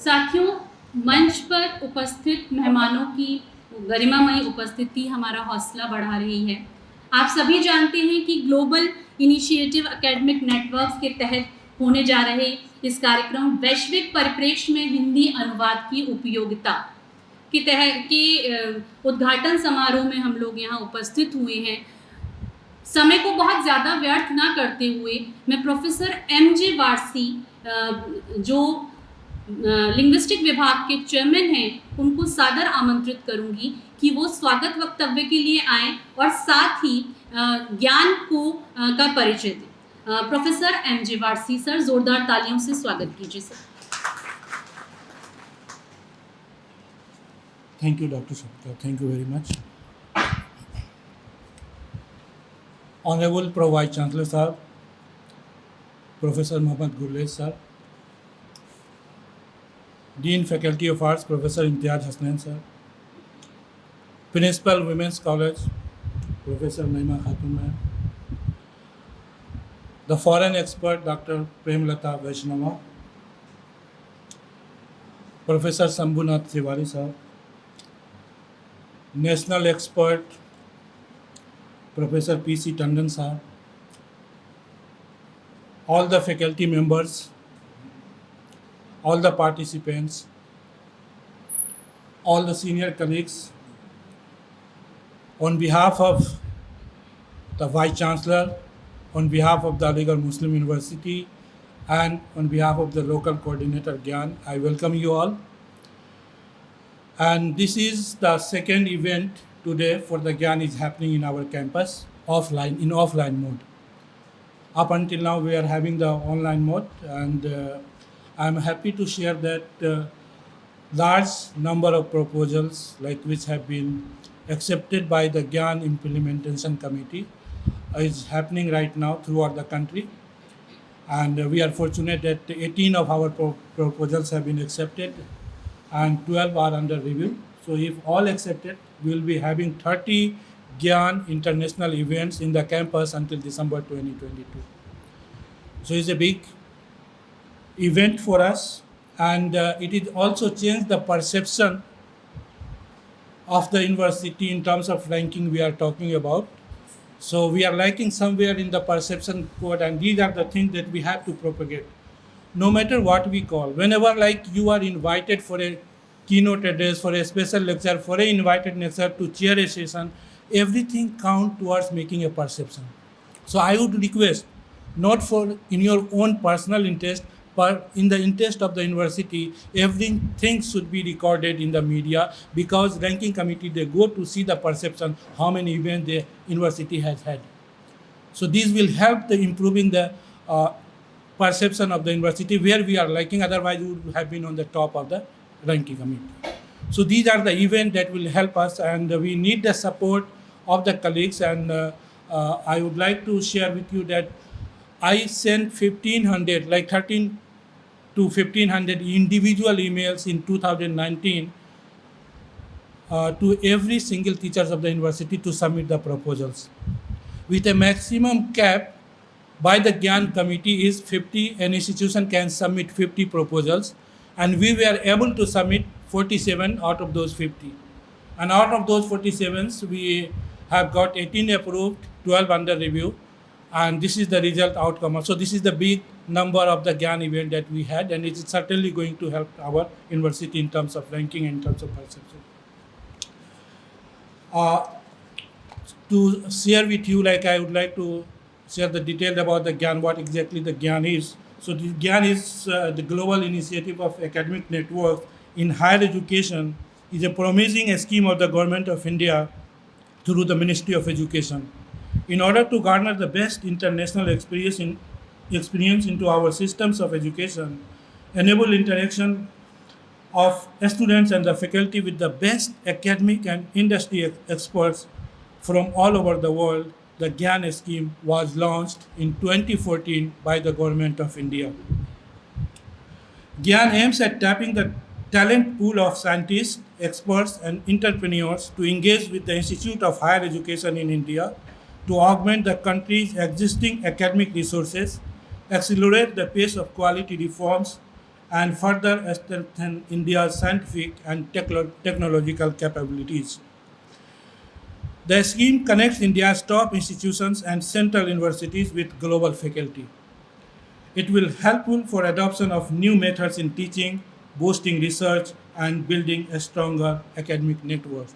साथियों, मंच पर उपस्थित मेहमानों की गरिमामयी उपस्थिति हमारा हौसला बढ़ा रही है। आप सभी जानते हैं कि ग्लोबल इनिशिएटिव एकेडमिक नेटवर्क्स के तहत होने जा रहे इस कार्यक्रम वैश्विक परिप्रेक्ष्य में हिंदी अनुवाद की उपयोगिता के तहत के उद्घाटन समारोह में हम लोग यहाँ उपस्थित हुए हैं। समय को बहुत ज़्यादा व्यर्थ ना करते हुए मैं प्रोफेसर एम.जे. वारसी जो लिंग्विस्टिक विभाग के चेयरमैन हैं, उनको सादर आमंत्रित करूंगी कि वो स्वागत वक्तव्य के लिए आएँ और साथ ही ज्ञान का परिचय दें। Professor M J. वारसी सर, जोरदार तालियों से स्वागत कीजिए sir. Thank you, Dr. Sapta. Thank you very much. Honorable Pro Vice Chancellor Sir, Professor Mohammad Gurlez Sir, Dean Faculty of Arts Professor Imtiaz Hasnain Sir, Principal Women's College Professor Naima Khatun Ma'am, the foreign expert Dr. Premlata Vaishnava, Professor Sambhunath Tiwari Sir, national expert Professor P.C. Tandon Sir, all the faculty members, all the participants, all the senior colleagues, on behalf of the Vice Chancellor, on behalf of the Aligarh Muslim University, and on behalf of the local coordinator Gyan, I welcome you all. And this is the second event today for the Gyan is happening in our campus, in offline mode. Up until now, we are having the online mode, and I'm happy to share that large number of proposals which have been accepted by the Gyan Implementation Committee is happening right now throughout the country. And we are fortunate that 18 of our proposals have been accepted and 12 are under review. So if all accepted, we will be having 30 Gyan international events in the campus until December 2022. So it's a big event for us, and it is also changed the perception of the university in terms of ranking we are talking about. So we are lacking somewhere in the perception code, and these are the things that we have to propagate. No matter what we call, whenever you are invited for a keynote address, for a special lecture, for an invited lecturer to chair a session, everything counts towards making a perception. So I would request, not for in your own personal interest, but in the interest of the university, everything should be recorded in the media, because ranking committee, they go to see the perception, how many events the university has had. So these will help the improving the perception of the university where we are lacking, otherwise we would have been on the top of the ranking committee. So these are the events that will help us, and we need the support of the colleagues. And I would like to share with you that I sent 1,500, 13 to 1,500 individual emails in 2019 to every single teachers of the university to submit the proposals. With a maximum cap by the Gyan committee is 50, an institution can submit 50 proposals, and we were able to submit 47 out of those 50. And out of those 47s, we have got 18 approved, 12 under review, and this is the result outcome. So this is the big number of the Gyan event that we had, and it is certainly going to help our university in terms of ranking and in terms of perception. To share with you, I would like to share the detail about the Gyan, what exactly the Gyan is. So the Gyan is the global initiative of academic networks in higher education, is a promising scheme of the government of India through the Ministry of Education. In order to garner the best international experience into our systems of education, enable interaction of students and the faculty with the best academic and industry experts from all over the world, the Gyan scheme was launched in 2014 by the Government of India. Gyan aims at tapping the talent pool of scientists, experts, and entrepreneurs to engage with the Institute of Higher Education in India to augment the country's existing academic resources, accelerate the pace of quality reforms, and further strengthen India's scientific and technological capabilities. The scheme connects India's top institutions and central universities with global faculty. It will helpful for adoption of new methods in teaching, boosting research, and building a stronger academic network.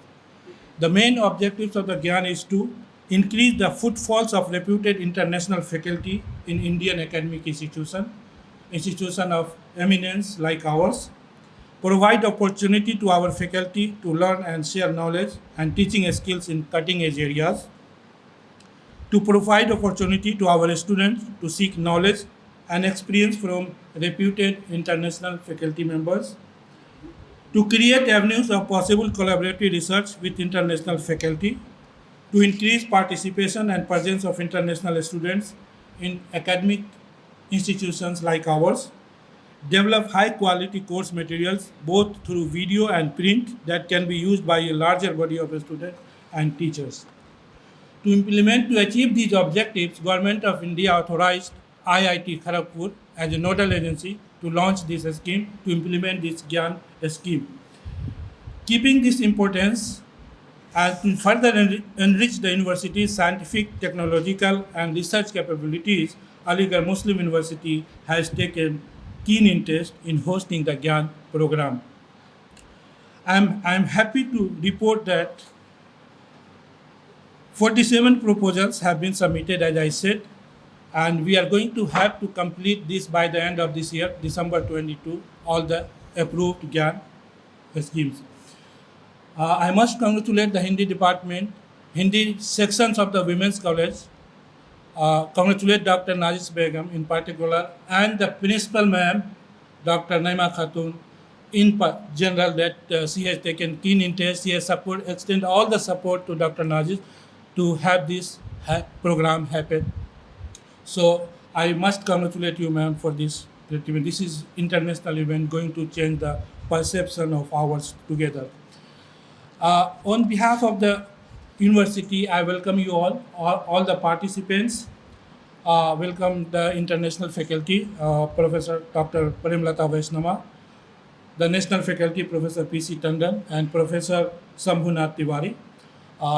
The main objectives of the GYAN is to increase the footfalls of reputed international faculty in Indian academic institution of eminence like ours, provide opportunity to our faculty to learn and share knowledge and teaching skills in cutting-edge areas, to provide opportunity to our students to seek knowledge and experience from reputed international faculty members, to create avenues of possible collaborative research with international faculty, to increase participation and presence of international students in academic institutions like ours, develop high quality course materials both through video and print that can be used by a larger body of students and teachers. To achieve these objectives, Government of India authorized IIT Kharagpur as a nodal agency to launch this scheme, to implement this GYAN scheme. Keeping this importance and to further enrich the university's scientific, technological, and research capabilities, Aligarh Muslim University has taken keen interest in hosting the GYAN program. I'm happy to report that 47 proposals have been submitted, as I said, and we are going to have to complete this by the end of this year, December 22, all the approved GYAN schemes. I must congratulate the Hindi department, Hindi sections of the Women's College, congratulate Dr. Najis Begum in particular, and the principal ma'am, Dr. Naima Khatun, in general, that she has taken keen interest. She has extended all the support to Dr. Najis to have this program happen. So I must congratulate you, ma'am, for this event. This is international event going to change the perception of ours together. On behalf of the university, I welcome you all the participants. Welcome the international faculty, Professor Dr. Premlata Vaishnava, the national faculty, Professor P.C. Tandon, and Professor Sambhunath Tiwari.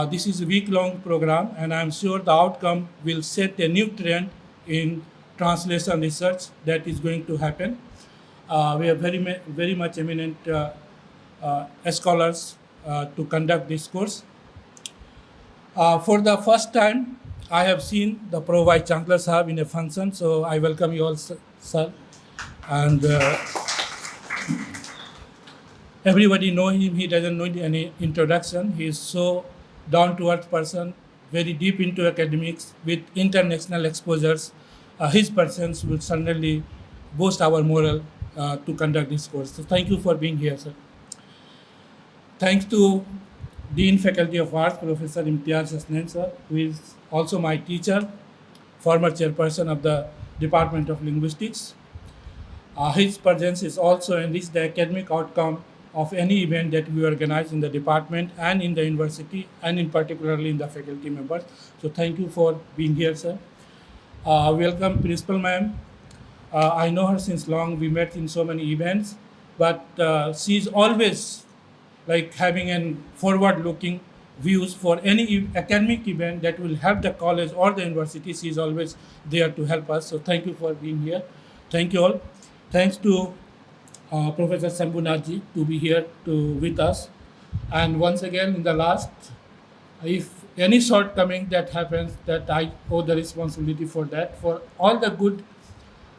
This is a week-long program, and I'm sure the outcome will set a new trend in translation research that is going to happen. We have very much eminent scholars to conduct this course. For the first time, I have seen the Pro Vice Chancellor Sahab in a function, so I welcome you all, sir. And everybody know him, he doesn't need any introduction. He is so down-to-earth person, very deep into academics with international exposures. His presence will certainly boost our morale to conduct this course. So thank you for being here, sir. Thanks to Dean Faculty of Arts, Professor Imtiaz Hasnain, sir, who is also my teacher, former chairperson of the Department of Linguistics. His presence is also enriched the academic outcome of any event that we organize in the department and in the university, and in particularly in the faculty members. So thank you for being here, sir. Welcome, Principal Ma'am. I know her since long. We met in so many events, but she's always like having a forward-looking views for any academic event that will help the college or the university. She is always there to help us. So thank you for being here. Thank you all. Thanks to Professor Sambhunathji to be here with us. And once again, in the last, if any shortcoming that happens, that I owe the responsibility for that. For all the good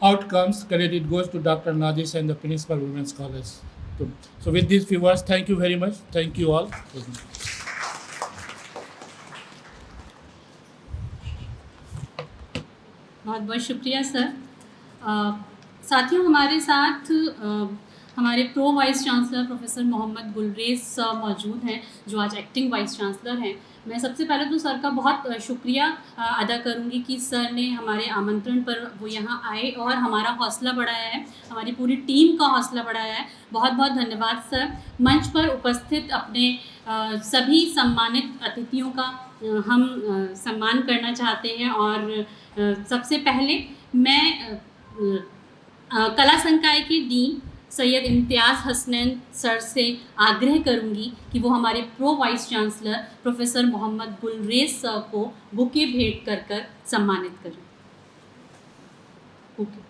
outcomes, credit goes to Dr. Najis and the Principal Women's College. So with these few words, thank you very much. Thank you all. बहुत बहुत शुक्रिया sir. साथियों, हमारे साथ हमारे pro vice chancellor professor Mohammad Gulrez sir मौजूद हैं, जो आज एक्टिंग वाइस चांसलर हैं। मैं सबसे पहले तो सर का बहुत शुक्रिया अदा करूंगी कि सर ने हमारे आमंत्रण पर वो यहाँ आए और हमारा हौसला बढ़ाया है, हमारी पूरी टीम का हौसला बढ़ाया है। बहुत बहुत धन्यवाद सर। मंच पर उपस्थित अपने सभी सम्मानित अतिथियों का हम सम्मान करना चाहते हैं और सबसे पहले मैं कला संकाय की डीन सैयद इम्तियाज़ हसनैन सर से आग्रह करूंगी कि वो हमारे pro vice chancellor professor Mohammad Gulrez sir को बुके भेंट कर कर सम्मानित करें। Bouquet.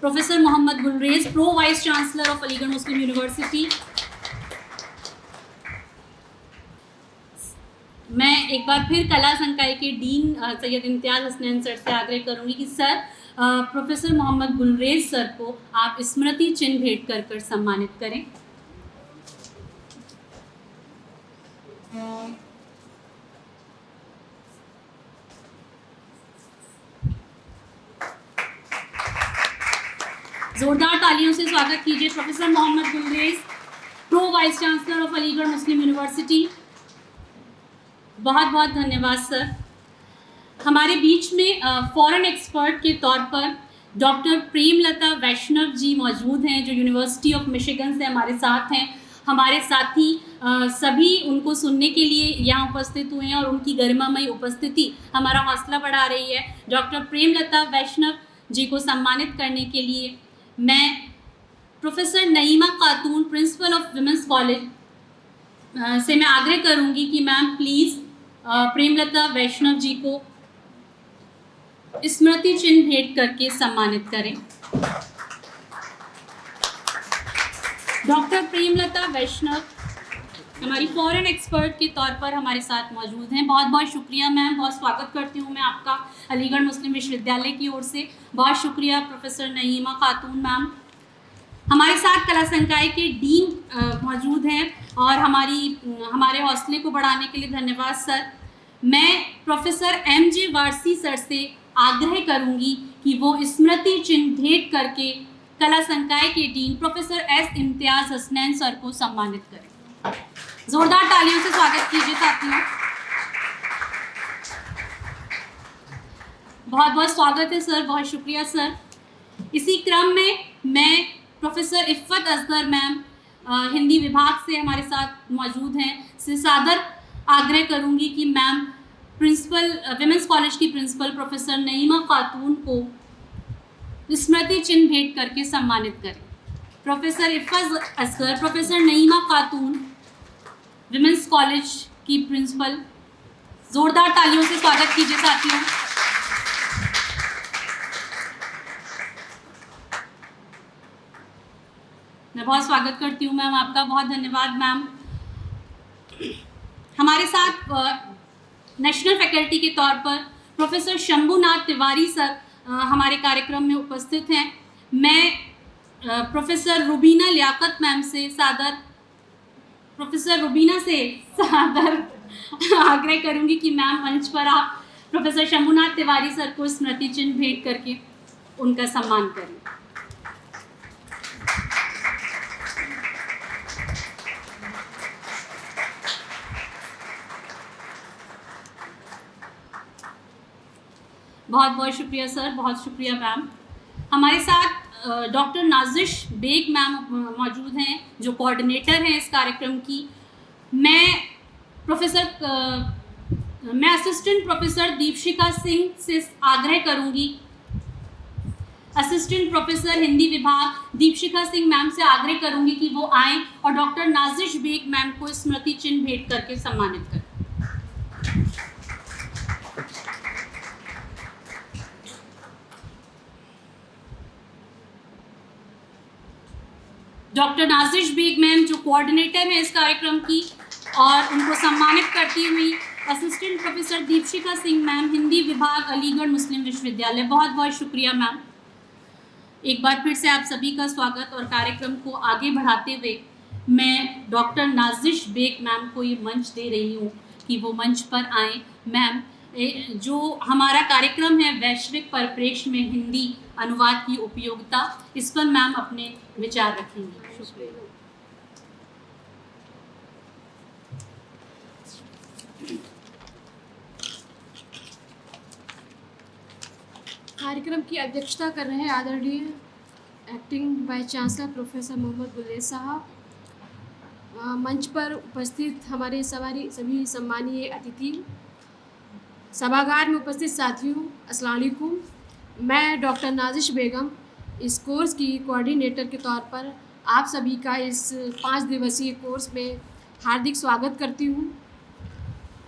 Professor Mohammad Gulrez, pro vice chancellor of Aligarh Muslim university. मैं एक बार फिर कला संकाय के डीन सैयद इम्तियाज़ हसनैन सर से आग्रह करूंगी कि sir professor Mohammad Gulrez sir को आप स्मृति चिन्ह भेंट कर कर सम्मानित करें। जोरदार तालियों से स्वागत कीजिए professor Mohammad Gulrez, pro vice chancellor of Aligarh Muslim university. बहुत बहुत धन्यवाद सर। हमारे बीच में फॉरेन एक्सपर्ट के तौर पर डॉक्टर प्रेमलता वैष्णव जी मौजूद हैं, जो यूनिवर्सिटी ऑफ मिशिगन से हमारे साथ हैं। हमारे साथी सभी उनको सुनने के लिए यहाँ उपस्थित हुए हैं और उनकी गरिमामयी उपस्थिति हमारा हौसला बढ़ा रही है। डॉक्टर प्रेमलता वैष्णव जी को सम्मानित करने के लिए मैं professor Naima Khatoon, principle of women's college से मैं आग्रह करूँगी कि मैम प्लीज़ प्रेमलता वैष्णव जी को स्मृति चिन्ह भेंट करके सम्मानित करें। डॉक्टर प्रेमलता वैष्णव हमारी फॉरेन एक्सपर्ट के तौर पर हमारे साथ मौजूद हैं। बहुत बहुत शुक्रिया मैम, बहुत स्वागत करती हूँ मैं आपका अलीगढ़ मुस्लिम विश्वविद्यालय की ओर से। बहुत शुक्रिया प्रोफेसर नईमा खातून मैम। हमारे साथ कला संकाय के डीन मौजूद हैं और हमारे हौसले को बढ़ाने के लिए धन्यवाद सर। मैं प्रोफेसर एम.जे. वारसी सर से आग्रह करूंगी कि वो स्मृति चिन्ह भेंट करके कला संकाय के डीन प्रोफेसर एस. इम्तियाज़ हसनैन सर को सम्मानित करें। जोरदार तालियों से स्वागत कीजिए साथियों। बहुत बहुत स्वागत है सर, बहुत शुक्रिया सर। इसी क्रम में मैं प्रोफेसर इफ़्फ़त असगर मैम हिंदी विभाग से हमारे साथ मौजूद हैं, से सादर आग्रह करूंगी कि मैम प्रिंसिपल विमेंस कॉलेज की प्रिंसिपल प्रोफेसर नईमा खातून को स्मृति चिन्ह भेंट करके सम्मानित करें। प्रोफेसर इफ़्फ़त असगर, प्रोफेसर नईमा खातून, विमेंस कॉलेज की प्रिंसिपल। जोरदार तालियों से स्वागत कीजिए साथियों। मैं बहुत स्वागत करती हूँ मैम आपका, बहुत धन्यवाद मैम। हमारे साथ नेशनल फैकल्टी के तौर पर प्रोफेसर शंभुनाथ तिवारी सर हमारे कार्यक्रम में उपस्थित हैं। मैं प्रोफेसर रुबीना लियाकत मैम से सादर आग्रह करूंगी कि मैम मंच पर आप प्रोफेसर शंभुनाथ तिवारी सर को स्मृति चिन्ह भेंट करके उनका सम्मान करें। बहुत बहुत शुक्रिया सर, बहुत शुक्रिया मैम। हमारे साथ डॉक्टर नाजिश बेग मैम मौजूद हैं, जो कोऑर्डिनेटर हैं इस कार्यक्रम की। मैं असिस्टेंट प्रोफेसर दीपशिखा सिंह से आग्रह करूंगी, असिस्टेंट प्रोफेसर हिंदी विभाग दीपशिखा सिंह मैम से आग्रह करूंगी कि वो आएँ और डॉक्टर नाजिश बेग मैम को स्मृति चिन्ह भेंट करके सम्मानित करें। डॉक्टर नाजिश बेग मैम जो कोऑर्डिनेटर हैं इस कार्यक्रम की, और उनको सम्मानित करती हुई assistant professor Deepshikha Singh ma'am, Hindi विभाग, अलीगढ़ मुस्लिम विश्वविद्यालय। बहुत बहुत शुक्रिया मैम। एक बार फिर से आप सभी का स्वागत, और कार्यक्रम को आगे बढ़ाते हुए मैं डॉक्टर नाजिश बेग मैम को ये मंच दे रही हूँ कि वो मंच पर आएँ। मैम, जो हमारा कार्यक्रम है वैश्विक परिप्रेक्ष्य में हिंदी अनुवाद की उपयोगिता, इस पर मैम अपने विचार रखेंगे। शुक्रिया। कार्यक्रम की अध्यक्षता कर रहे हैं आदरणीय acting vice chancellor professor Mohammad Gulrez साहब। मंच पर उपस्थित हमारे सभी सम्मानीय अतिथि, सभागार में उपस्थित साथियों, अस्सलाम वालेकुम। मैं डॉक्टर नाजिश बेगम इस कोर्स की कोऑर्डिनेटर के तौर पर आप सभी का इस 5 दिवसीय कोर्स में हार्दिक स्वागत करती हूँ।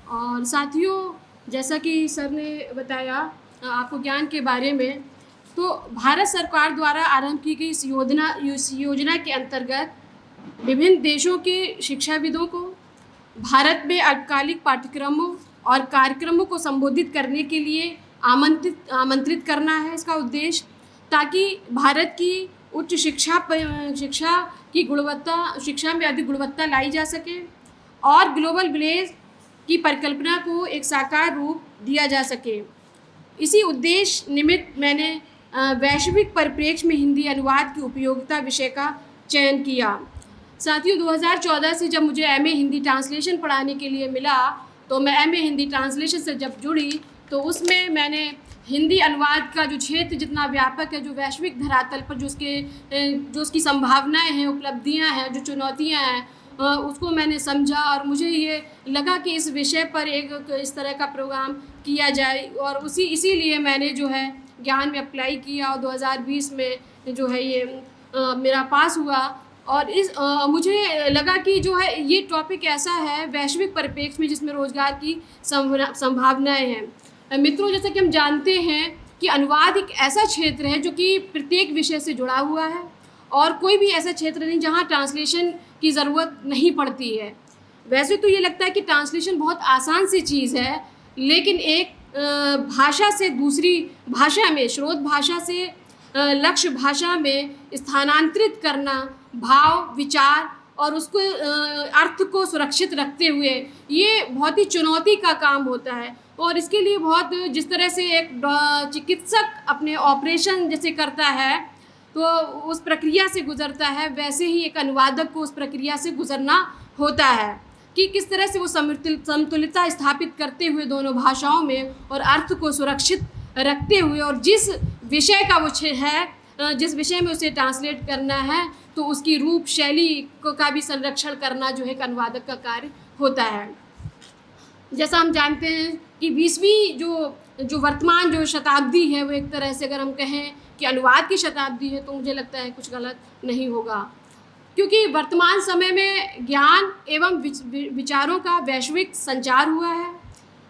और साथियों, जैसा कि सर ने बताया आपको ज्ञान के बारे में, तो भारत सरकार द्वारा आरंभ की गई इस योजना के अंतर्गत विभिन्न देशों के शिक्षाविदों को भारत में अल्पकालिक पाठ्यक्रमों और कार्यक्रमों को संबोधित करने के लिए आमंत्रित करना है इसका उद्देश्य, ताकि भारत की उच्च शिक्षा में अधिक गुणवत्ता लाई जा सके और ग्लोबल विलेज की परिकल्पना को एक साकार रूप दिया जा सके। इसी उद्देश्य निमित्त मैंने वैश्विक परिप्रेक्ष्य में हिंदी अनुवाद की उपयोगिता विषय का चयन किया। साथियों, 2014 से जब मुझे एमए हिंदी ट्रांसलेशन पढ़ाने के लिए मिला, तो मैं एमए हिंदी ट्रांसलेशन से जब जुड़ी तो उसमें मैंने हिंदी अनुवाद का जो क्षेत्र जितना व्यापक है, जो वैश्विक धरातल पर जो उसकी संभावनाएं हैं, उपलब्धियां हैं, जो चुनौतियां हैं, उसको मैंने समझा और मुझे ये लगा कि इस विषय पर एक इस तरह का प्रोग्राम किया जाए। और इसीलिए मैंने जो है ज्ञान में अप्लाई किया और 2020 में जो है ये मेरा पास हुआ। और मुझे लगा कि जो है ये टॉपिक ऐसा है वैश्विक परिप्रेक्ष्य में जिसमें रोज़गार की संभावनाएं हैं। मित्रों, जैसे कि हम जानते हैं कि अनुवाद एक ऐसा क्षेत्र है जो कि प्रत्येक विषय से जुड़ा हुआ है और कोई भी ऐसा क्षेत्र नहीं जहाँ ट्रांसलेशन की ज़रूरत नहीं पड़ती है। वैसे तो ये लगता है कि ट्रांसलेशन बहुत आसान सी चीज़ है, लेकिन एक भाषा से दूसरी भाषा में, स्रोत भाषा से लक्ष्य भाषा में स्थानांतरित करना, भाव, विचार और उसको अर्थ को सुरक्षित रखते हुए, ये बहुत ही चुनौती का काम होता है। और इसके लिए बहुत, जिस तरह से एक चिकित्सक अपने ऑपरेशन जैसे करता है तो उस प्रक्रिया से गुज़रता है, वैसे ही एक अनुवादक को उस प्रक्रिया से गुज़रना होता है कि किस तरह से वो समतुल्यता स्थापित करते हुए दोनों भाषाओं में और अर्थ को सुरक्षित रखते हुए, और जिस विषय का वो है, जिस विषय में उसे ट्रांसलेट करना है, तो उसकी रूप शैली का भी संरक्षण करना जो है एक अनुवादक का कार्य होता है। जैसा हम जानते हैं कि 20वीं जो वर्तमान जो शताब्दी है, वो एक तरह से अगर हम कहें कि अनुवाद की शताब्दी है, तो मुझे लगता है कुछ गलत नहीं होगा, क्योंकि वर्तमान समय में ज्ञान एवं विचारों का वैश्विक संचार हुआ है।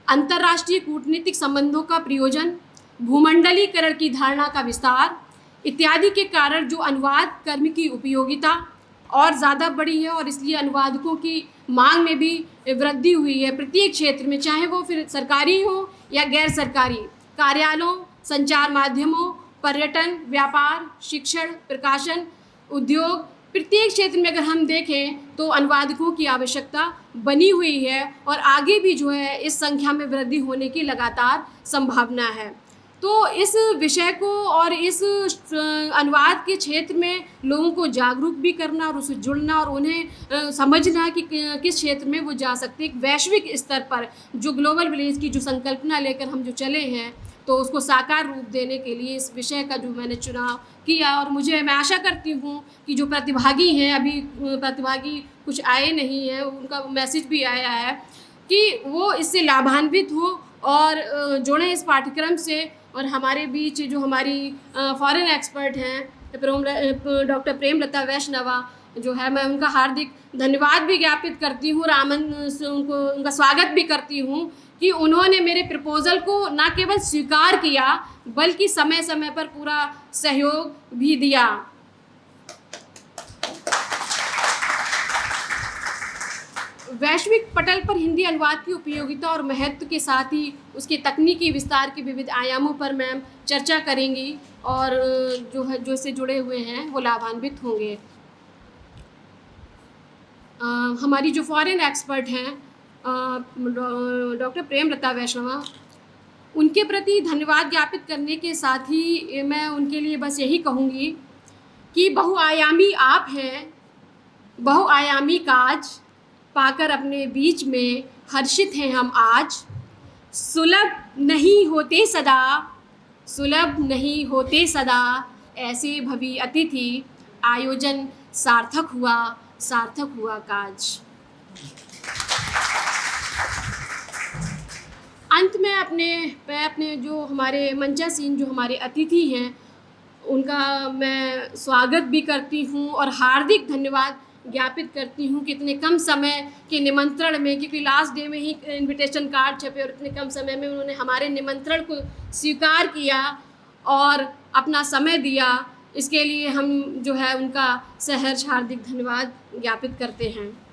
अंतर्राष्ट्रीय कूटनीतिक संबंधों का प्रयोजन, भूमंडलीकरण की धारणा का विस्तार इत्यादि के कारण जो अनुवाद कर्म की उपयोगिता और ज़्यादा बढ़ी है और इसलिए अनुवादकों की मांग में भी वृद्धि हुई है प्रत्येक क्षेत्र में, चाहे वो फिर सरकारी हो या गैर सरकारी, कार्यालयों, संचार माध्यमों, पर्यटन, व्यापार, शिक्षण, प्रकाशन, उद्योग, प्रत्येक क्षेत्र में अगर हम देखें तो अनुवादकों की आवश्यकता बनी हुई है और आगे भी जो है इस संख्या में वृद्धि होने की लगातार संभावना है। तो इस विषय को और इस अनुवाद के क्षेत्र में लोगों को जागरूक भी करना और उससे जुड़ना और उन्हें समझना कि किस क्षेत्र में वो जा सकते हैं। वैश्विक स्तर पर जो ग्लोबल विलेज की जो संकल्पना लेकर हम जो चले हैं, तो उसको साकार रूप देने के लिए इस विषय का जो मैंने चुनाव किया। और मैं आशा करती हूँ कि जो प्रतिभागी हैं, अभी प्रतिभागी कुछ आए नहीं हैं, उनका मैसेज भी आया है कि वो इससे लाभान्वित हो और जुड़ें इस पाठ्यक्रम से। और हमारे बीच जो हमारी फॉरेन एक्सपर्ट हैं डॉक्टर प्रेमलता वैष्णवा जो है, मैं उनका हार्दिक धन्यवाद भी ज्ञापित करती हूँ और उनका स्वागत भी करती हूँ कि उन्होंने मेरे प्रपोज़ल को न केवल स्वीकार किया बल्कि समय समय पर पूरा सहयोग भी दिया। वैश्विक पटल पर हिंदी अनुवाद की उपयोगिता और महत्व के साथ ही उसके तकनीकी विस्तार के विविध आयामों पर मैम चर्चा करेंगी और जो इससे जुड़े हुए हैं वो लाभान्वित होंगे। हमारी जो फॉरेन एक्सपर्ट हैं डॉक्टर प्रेमलता वैष्णवा, उनके प्रति धन्यवाद ज्ञापित करने के साथ ही मैं उनके लिए बस यही कहूँगी कि बहुआयामी आप हैं, बहुआयामी काज पाकर अपने बीच में हर्षित हैं हम आज। सुलभ नहीं होते सदा, सुलभ नहीं होते सदा, ऐसे भवी अतिथि, आयोजन सार्थक हुआ काज। अंत में मैं अपने जो हमारे मंचासीन जो हमारे अतिथि हैं उनका मैं स्वागत भी करती हूँ और हार्दिक धन्यवाद ज्ञापित करती हूँ कि इतने कम समय के निमंत्रण में, क्योंकि लास्ट डे में ही इनविटेशन कार्ड छपे और इतने कम समय में उन्होंने हमारे निमंत्रण को स्वीकार किया और अपना समय दिया। इसके लिए हम जो है उनका सहर्ष हार्दिक धन्यवाद ज्ञापित करते हैं।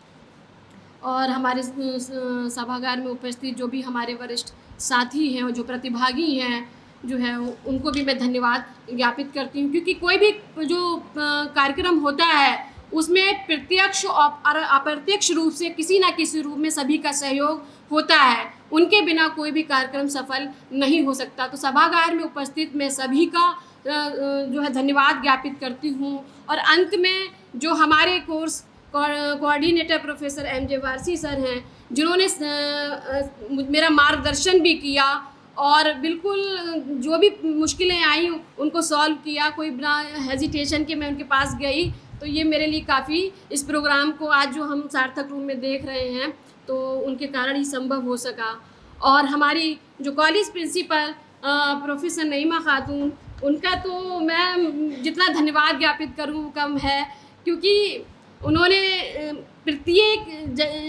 और हमारे सभागार में उपस्थित जो भी हमारे वरिष्ठ साथी हैं और जो प्रतिभागी हैं जो है उनको भी मैं धन्यवाद ज्ञापित करती हूँ, क्योंकि कोई भी जो कार्यक्रम होता है उसमें प्रत्यक्ष और अप्रत्यक्ष रूप से किसी न किसी रूप में सभी का सहयोग होता है। उनके बिना कोई भी कार्यक्रम सफल नहीं हो सकता। तो सभागार में उपस्थित मैं सभी का जो है धन्यवाद ज्ञापित करती हूँ। और अंत में जो हमारे course coordinator professor M J. Warsi sir हैं, जिन्होंने मेरा मार्गदर्शन भी किया और बिल्कुल जो भी मुश्किलें आई उनको सॉल्व किया, कोई बिना हेजिटेशन के मैं उनके पास गई। तो ये मेरे लिए काफ़ी, इस प्रोग्राम को आज जो हम सार्थक रूप में देख रहे हैं तो उनके कारण ही संभव हो सका। और हमारी जो कॉलेज प्रिंसिपल प्रोफेसर नईमा खातून, उनका तो मैं जितना धन्यवाद ज्ञापित करूँ कम है, क्योंकि उन्होंने प्रत्येक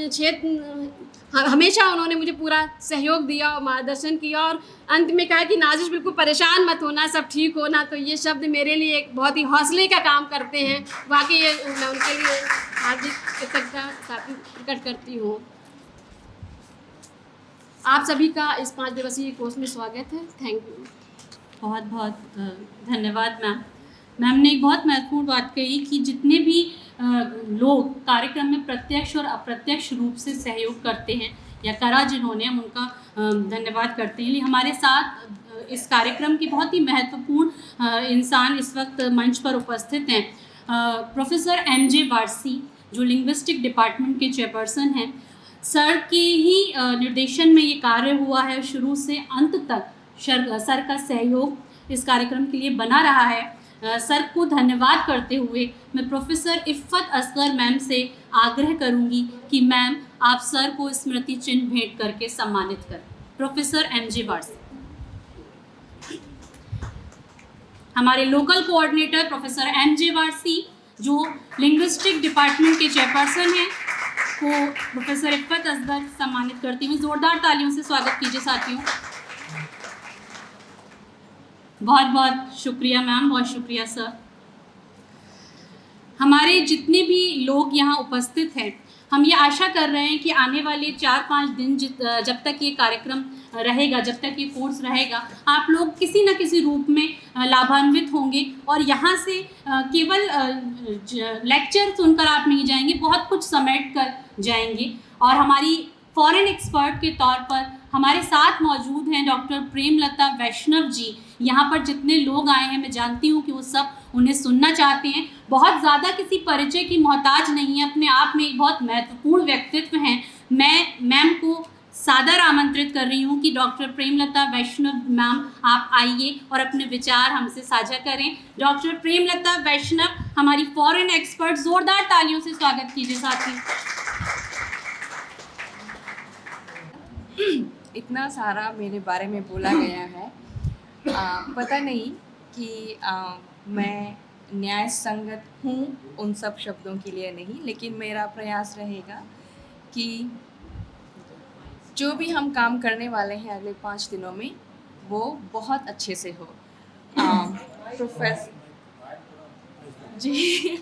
क्षेत्र हमेशा उन्होंने मुझे पूरा सहयोग दिया और मार्गदर्शन किया और अंत में कहा कि नाजिश बिल्कुल परेशान मत होना, सब ठीक होना। तो ये शब्द मेरे लिए एक बहुत ही हौसले का काम करते हैं। वाकई मैं उनके लिए हार्दिक कृतज्ञता प्रकट करती हूँ। आप सभी का इस 5 दिवसीय कोर्स में स्वागत है। Thank you. बहुत बहुत धन्यवाद मैम ने एक बहुत महत्वपूर्ण बात कही कि जितने भी लोग कार्यक्रम में प्रत्यक्ष और अप्रत्यक्ष रूप से सहयोग करते हैं या करा जिन्होंने, हम उनका धन्यवाद करते हैं। हमारे साथ इस कार्यक्रम के बहुत ही महत्वपूर्ण इंसान इस वक्त मंच पर उपस्थित हैं। Professor M J. वारसी जो लिंग्विस्टिक डिपार्टमेंट के चेयरपर्सन हैं, सर के ही निर्देशन में ये कार्य हुआ है। शुरू से अंत तक सर का सहयोग इस कार्यक्रम के लिए बना रहा है। सर को धन्यवाद करते हुए मैं प्रोफेसर इफ़्फ़त असगर मैम से आग्रह करूंगी कि मैम आप सर को स्मृति चिन्ह भेंट करके सम्मानित करें। Professor M J. वारसी। हमारे local coordinator professor M J. Warsi जो लिंग्विस्टिक डिपार्टमेंट के चेयरपर्सन हैं, को प्रोफेसर इफ़्फ़त असगर सम्मानित करती हूँ। ज़ोरदार तालियों से स्वागत कीजिए साथियों। बहुत बहुत शुक्रिया मैम, बहुत शुक्रिया सर। हमारे जितने भी लोग यहाँ उपस्थित हैं, हम ये आशा कर रहे हैं कि आने वाले 4-5 दिन जब तक ये कार्यक्रम रहेगा, जब तक ये कोर्स रहेगा, आप लोग किसी न किसी रूप में लाभान्वित होंगे और यहाँ से केवल लेक्चर सुनकर आप नहीं जाएंगे, बहुत कुछ समेट कर जाएंगे। और हमारी फॉरेन एक्सपर्ट के तौर पर हमारे साथ मौजूद हैं डॉक्टर प्रेमलता वैष्णव जी। यहाँ पर जितने लोग आए हैं, मैं जानती हूँ कि वो सब उन्हें सुनना चाहते हैं। बहुत ज़्यादा किसी परिचय की मोहताज नहीं है, अपने आप में एक बहुत महत्वपूर्ण व्यक्तित्व हैं। मैं मैम को सादर आमंत्रित कर रही हूँ कि डॉक्टर प्रेमलता वैष्णव मैम आप आइए और अपने विचार हमसे साझा करें। डॉक्टर प्रेमलता वैष्णव हमारी फॉरेन एक्सपर्ट, ज़ोरदार तालियों से स्वागत कीजिए साथी। इतना सारा मेरे बारे में बोला गया है, पता नहीं कि मैं न्याय संगत हूँ उन सब शब्दों के लिए नहीं, लेकिन मेरा प्रयास रहेगा कि जो भी हम काम करने वाले हैं अगले 5 दिनों में वो बहुत अच्छे से हो। प्रोफेसर जी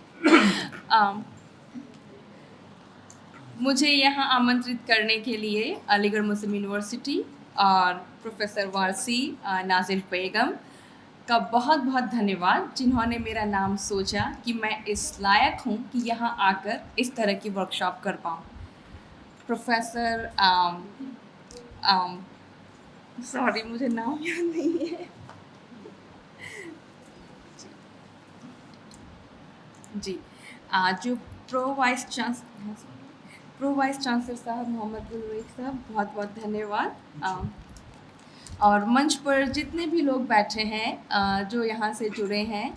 मुझे यहाँ आमंत्रित करने के लिए अलीगढ़ मुस्लिम यूनिवर्सिटी और प्रोफेसर वारसी, नाजिल बेगम का बहुत बहुत धन्यवाद, जिन्होंने मेरा नाम सोचा कि मैं इस लायक हूँ कि यहाँ आकर इस तरह की वर्कशॉप कर पाऊँ। प्रोफेसर सॉरी मुझे नाम याद नहीं है जी, जो प्रो वाइस चांसलर साहब मोहम्मद गुलरेख साहब, बहुत बहुत धन्यवाद। और मंच पर जितने भी लोग बैठे हैं जो यहाँ से जुड़े हैं,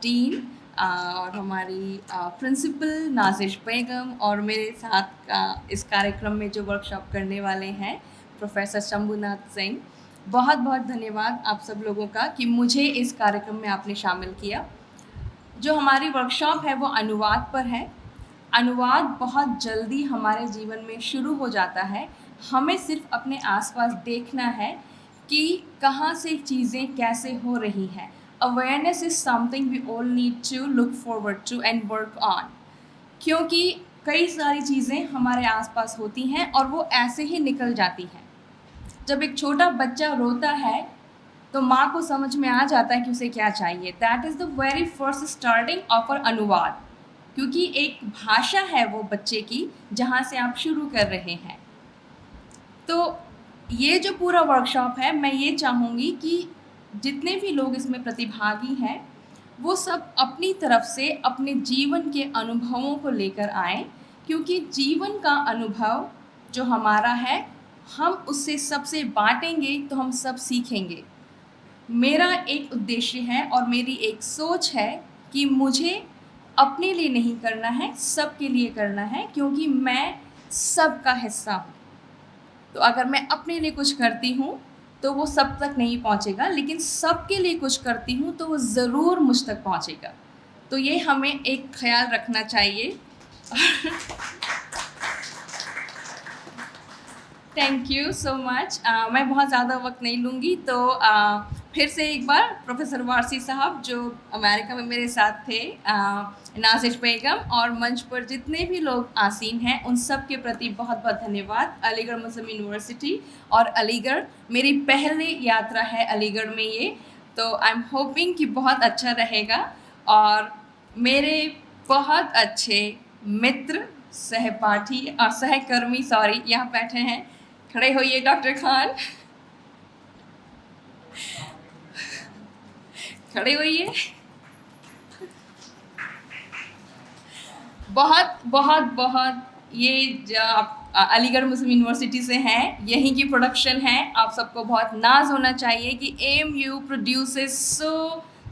डीन और हमारी प्रिंसिपल नाजिश बेगम और मेरे साथ इस कार्यक्रम में जो वर्कशॉप करने वाले हैं, प्रोफेसर शंभुनाथ सिंह, बहुत बहुत धन्यवाद आप सब लोगों का कि मुझे इस कार्यक्रम में आपने शामिल किया। जो हमारी वर्कशॉप है वो अनुवाद पर है। अनुवाद बहुत जल्दी हमारे जीवन में शुरू हो जाता है। हमें सिर्फ अपने आसपास देखना है कि कहाँ से चीज़ें कैसे हो रही हैं। Awareness is something we all need to look forward to and work on, क्योंकि कई सारी चीज़ें हमारे आसपास होती हैं और वो ऐसे ही निकल जाती हैं। जब एक छोटा बच्चा रोता है तो माँ को समझ में आ जाता है कि उसे क्या चाहिए। That is the very first starting of our अनुवाद, क्योंकि एक भाषा है वो बच्चे की जहाँ से आप शुरू कर रहे हैं। तो ये जो पूरा वर्कशॉप है, मैं ये चाहूँगी कि जितने भी लोग इसमें प्रतिभागी हैं वो सब अपनी तरफ से अपने जीवन के अनुभवों को लेकर आएँ, क्योंकि जीवन का अनुभव जो हमारा है हम उससे सबसे बांटेंगे तो हम सब सीखेंगे। मेरा एक उद्देश्य है और मेरी एक सोच है कि मुझे अपने लिए नहीं करना है, सबके लिए करना है, क्योंकि मैं सबका हिस्सा हूँ। तो अगर मैं अपने लिए कुछ करती हूँ तो वो सब तक नहीं पहुँचेगा, लेकिन सबके लिए कुछ करती हूँ तो वो ज़रूर मुझ तक पहुँचेगा। तो ये हमें एक ख्याल रखना चाहिए। Thank you so much. मैं बहुत ज़्यादा वक्त नहीं लूँगी, तो फिर से एक बार प्रोफेसर वारसी साहब जो अमेरिका में मेरे साथ थे, नाज़िश बेगम और मंच पर जितने भी लोग आसीन हैं उन सब के प्रति बहुत बहुत धन्यवाद। अलीगढ़ मुस्लिम यूनिवर्सिटी और अलीगढ़, मेरी पहली यात्रा है अलीगढ़ में ये, तो आई एम होपिंग कि बहुत अच्छा रहेगा। और मेरे बहुत अच्छे मित्र, सहपाठी और सहकर्मी यहाँ बैठे हैं। खड़े होइए डॉक्टर खान, खड़े होइए। बहुत बहुत बहुत ये अलीगढ़ मुस्लिम यूनिवर्सिटी से हैं, यहीं की प्रोडक्शन है। आप सबको बहुत नाज होना चाहिए कि AMU produces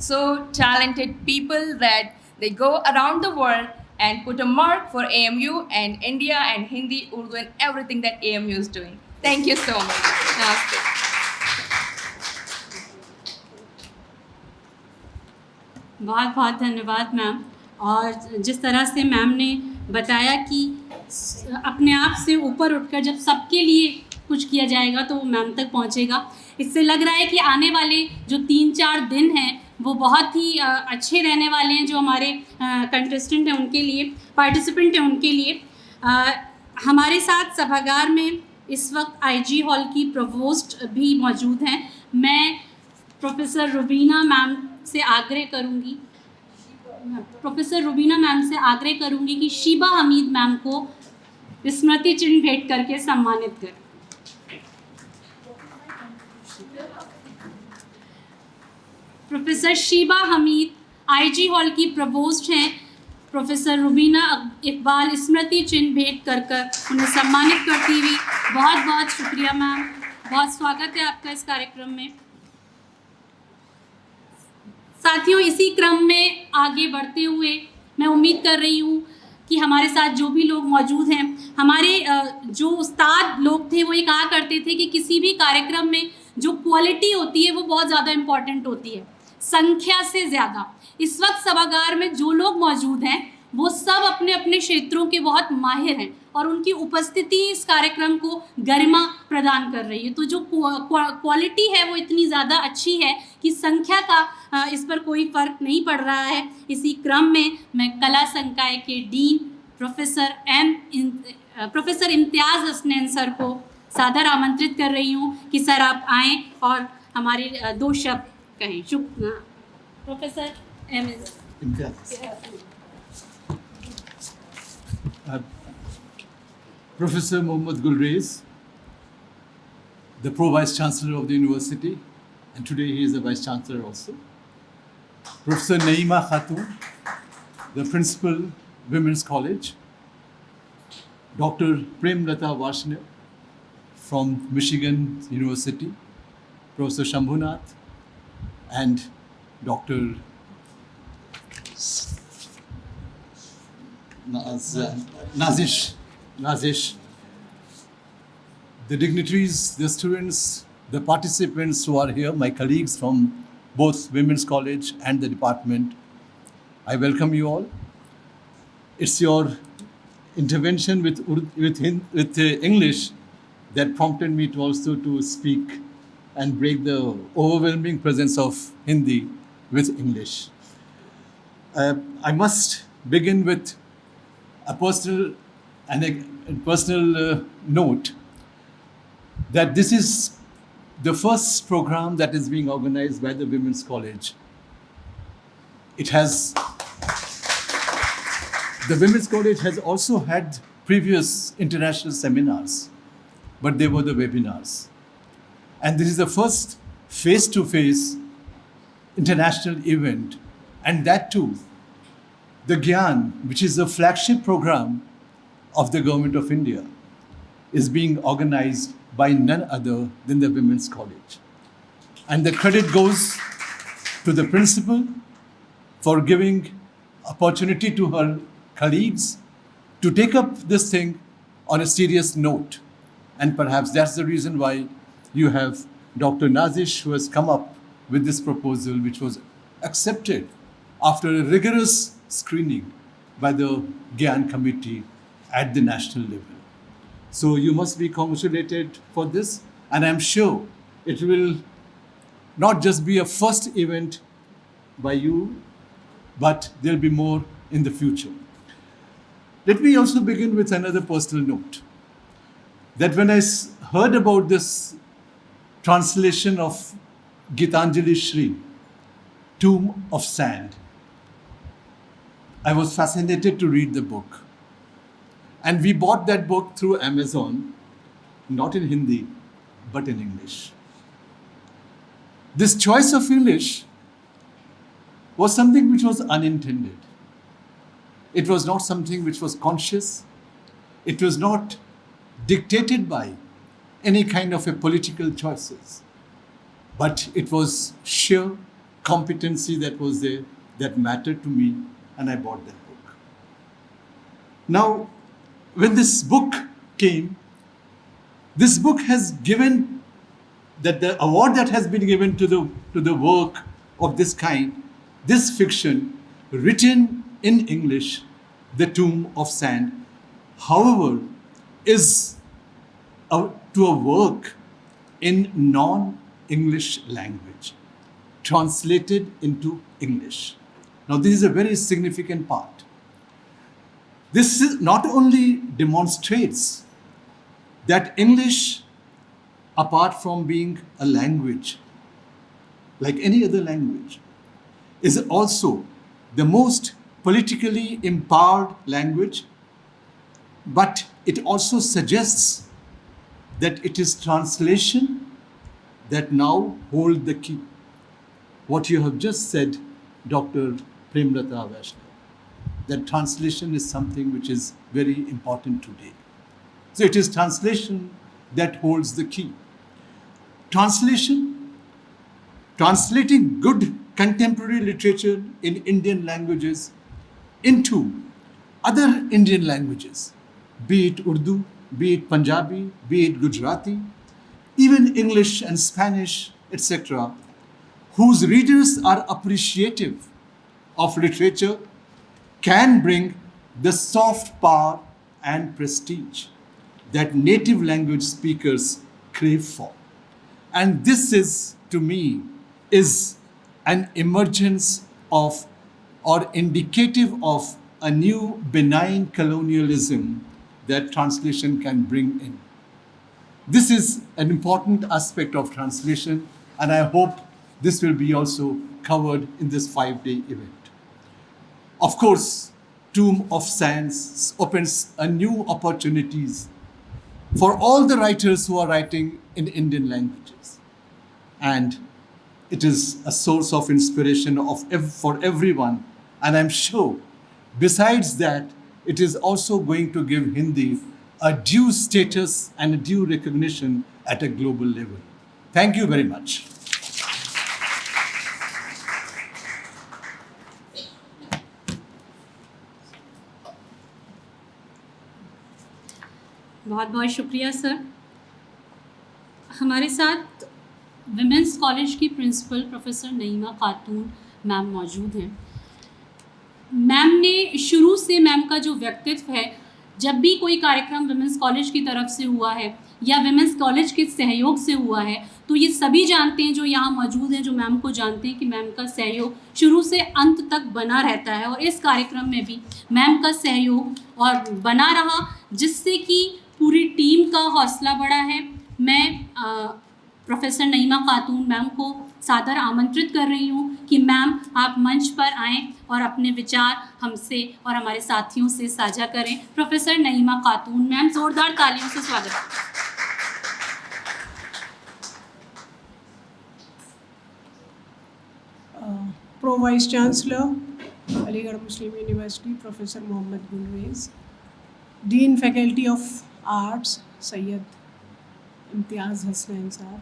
so talented people that they go around the world and put a mark for AMU and India and Hindi, Urdu and everything that AMU is doing. Thank you so much. Namaste. बहुत बहुत धन्यवाद ma'am. और जिस तरह से ma'am ने बताया कि अपने आप से ऊपर उठकर जब सबके लिए कुछ किया जाएगा तो वो मैम तक पहुंचेगा, इससे लग रहा है कि आने वाले जो 3-4 दिन हैं वो बहुत ही अच्छे रहने वाले हैं, जो हमारे कंटेस्टेंट हैं उनके लिए, पार्टिसिपेंट हैं उनके लिए। हमारे साथ सभागार में इस वक्त IG हॉल की प्रोवोस्ट भी मौजूद हैं। मैं प्रोफेसर रुबीना मैम से आग्रह करूंगी कि शीबा हमीद मैम को स्मृति चिन्ह भेंट करके सम्मानित करें। Professor Sheeba Hamid IG hall की प्रोवोस्ट हैं। प्रोफेसर रुबीना इकबाल स्मृति चिन्ह भेंट कर उन्हें सम्मानित करती हुई, बहुत बहुत शुक्रिया मैम, बहुत स्वागत है आपका इस कार्यक्रम में। साथियों, इसी क्रम में आगे बढ़ते हुए मैं उम्मीद कर रही हूँ कि हमारे साथ जो भी लोग मौजूद हैं, हमारे जो उस्ताद लोग थे वो ये कहा करते थे कि किसी भी कार्यक्रम में जो क्वालिटी होती है वो बहुत ज़्यादा इम्पॉर्टेंट होती है, संख्या से ज़्यादा। इस वक्त सभागार में जो लोग मौजूद हैं वो सब अपने अपने क्षेत्रों के बहुत माहिर हैं और उनकी उपस्थिति इस कार्यक्रम को गरिमा प्रदान कर रही है। तो जो क्वालिटी है वो इतनी ज़्यादा अच्छी है कि संख्या का इस पर कोई फ़र्क नहीं पड़ रहा है। इसी क्रम में मैं कला संकाय के डीन प्रोफेसर इम्तियाज़ हसनैन सर को सादर आमंत्रित कर रही हूँ कि सर आप आएँ और हमारे 2 शब्द कहें। Professor Professor Mohammad Gulrez, the Pro-Vice Chancellor of the University, and today he is the Vice Chancellor also. Professor Naima Khatun, the Principal, Women's College. Dr. Premlata Varshney from Michigan University. Professor Shambhunath and Dr. Nazish the dignitaries, the students, the participants who are here, my colleagues from both Women's College and the department, I welcome you all. It's your intervention with English that prompted me to also to speak and break the overwhelming presence of Hindi with English. I must begin with a personal note that this is the first program that is being organized by the Women's College. The Women's College has also had previous international seminars, but they were the webinars. And this is the first face-to-face international event, and that too, the Gyan, which is the flagship program of the Government of India, is being organized by none other than the Women's College. And the credit goes to the principal for giving opportunity to her colleagues to take up this thing on a serious note. And perhaps that's the reason why you have Dr. Nazish, who has come up with this proposal, which was accepted after a rigorous screening by the Gyan committee at the national level. So you must be congratulated for this, and I'm sure it will not just be a first event by you, but there'll be more in the future. Let me also begin with another personal note. That when I heard about this translation of Gitanjali Shri, Tomb of Sand, I was fascinated to read the book. And we bought that book through Amazon, not in Hindi, but in English. This choice of English was something which was unintended. It was not something which was conscious. It was not dictated by any kind of a political choices. But it was sheer competency that was there that mattered to me, and I bought that book. Now, when this book came, this book has given that the award that has been given to the work of this kind, this fiction written in English, The Tomb of Sand, however, is to a work in non-English language, translated into English. Now, this is a very significant part. This not only demonstrates that English, apart from being a language, like any other language, is also the most politically empowered language, but it also suggests that it is translation that now hold the key. What you have just said, Dr. Premlata Vaishnav, that translation is something which is very important today. So it is translation that holds the key. Translation, translating good contemporary literature in Indian languages into other Indian languages, be it Urdu, be it Punjabi, be it Gujarati, even English and Spanish, etc., whose readers are appreciative of literature, can bring the soft power and prestige that native language speakers crave for. And this is, to me, is an emergence of or indicative of a new benign colonialism that translation can bring in. This is an important aspect of translation, and I hope this will be also covered in this 5-day event. Of course, Tomb of Sands opens a new opportunities for all the writers who are writing in Indian languages. And it is a source of inspiration for everyone. And I'm sure, besides that, it is also going to give Hindi a due status and a due recognition at a global level. Thank you very much. बहुत बहुत शुक्रिया sir. हमारे साथ women's college की principal professor नईमा खातून ma'am मौजूद हैं। Ma'am ने शुरू से, मैम का जो व्यक्तित्व है, जब भी कोई कार्यक्रम विमेंस कॉलेज की तरफ से हुआ है या विमेंस कॉलेज के सहयोग से हुआ है, तो ये सभी जानते हैं, जो यहाँ मौजूद हैं, जो मैम को जानते हैं कि मैम का सहयोग शुरू से अंत तक बना रहता है। और इस कार्यक्रम में भी मैम का सहयोग और बना रहा, जिससे कि पूरी टीम का हौसला बढ़ा है। मैं प्रोफेसर नईमा खातून मैम को सादर आमंत्रित कर रही हूँ कि मैम आप मंच पर आएँ और अपने विचार हमसे और हमारे साथियों से साझा करें। प्रोफेसर नईमा खातून मैम, जोरदार तालियों से स्वागत। Pro Vice Chancellor, Aligarh Muslim University, Professor Mohammad Gulrez, Dean Faculty of Arts, Sayyid Imtiaz Hasnain Sahab,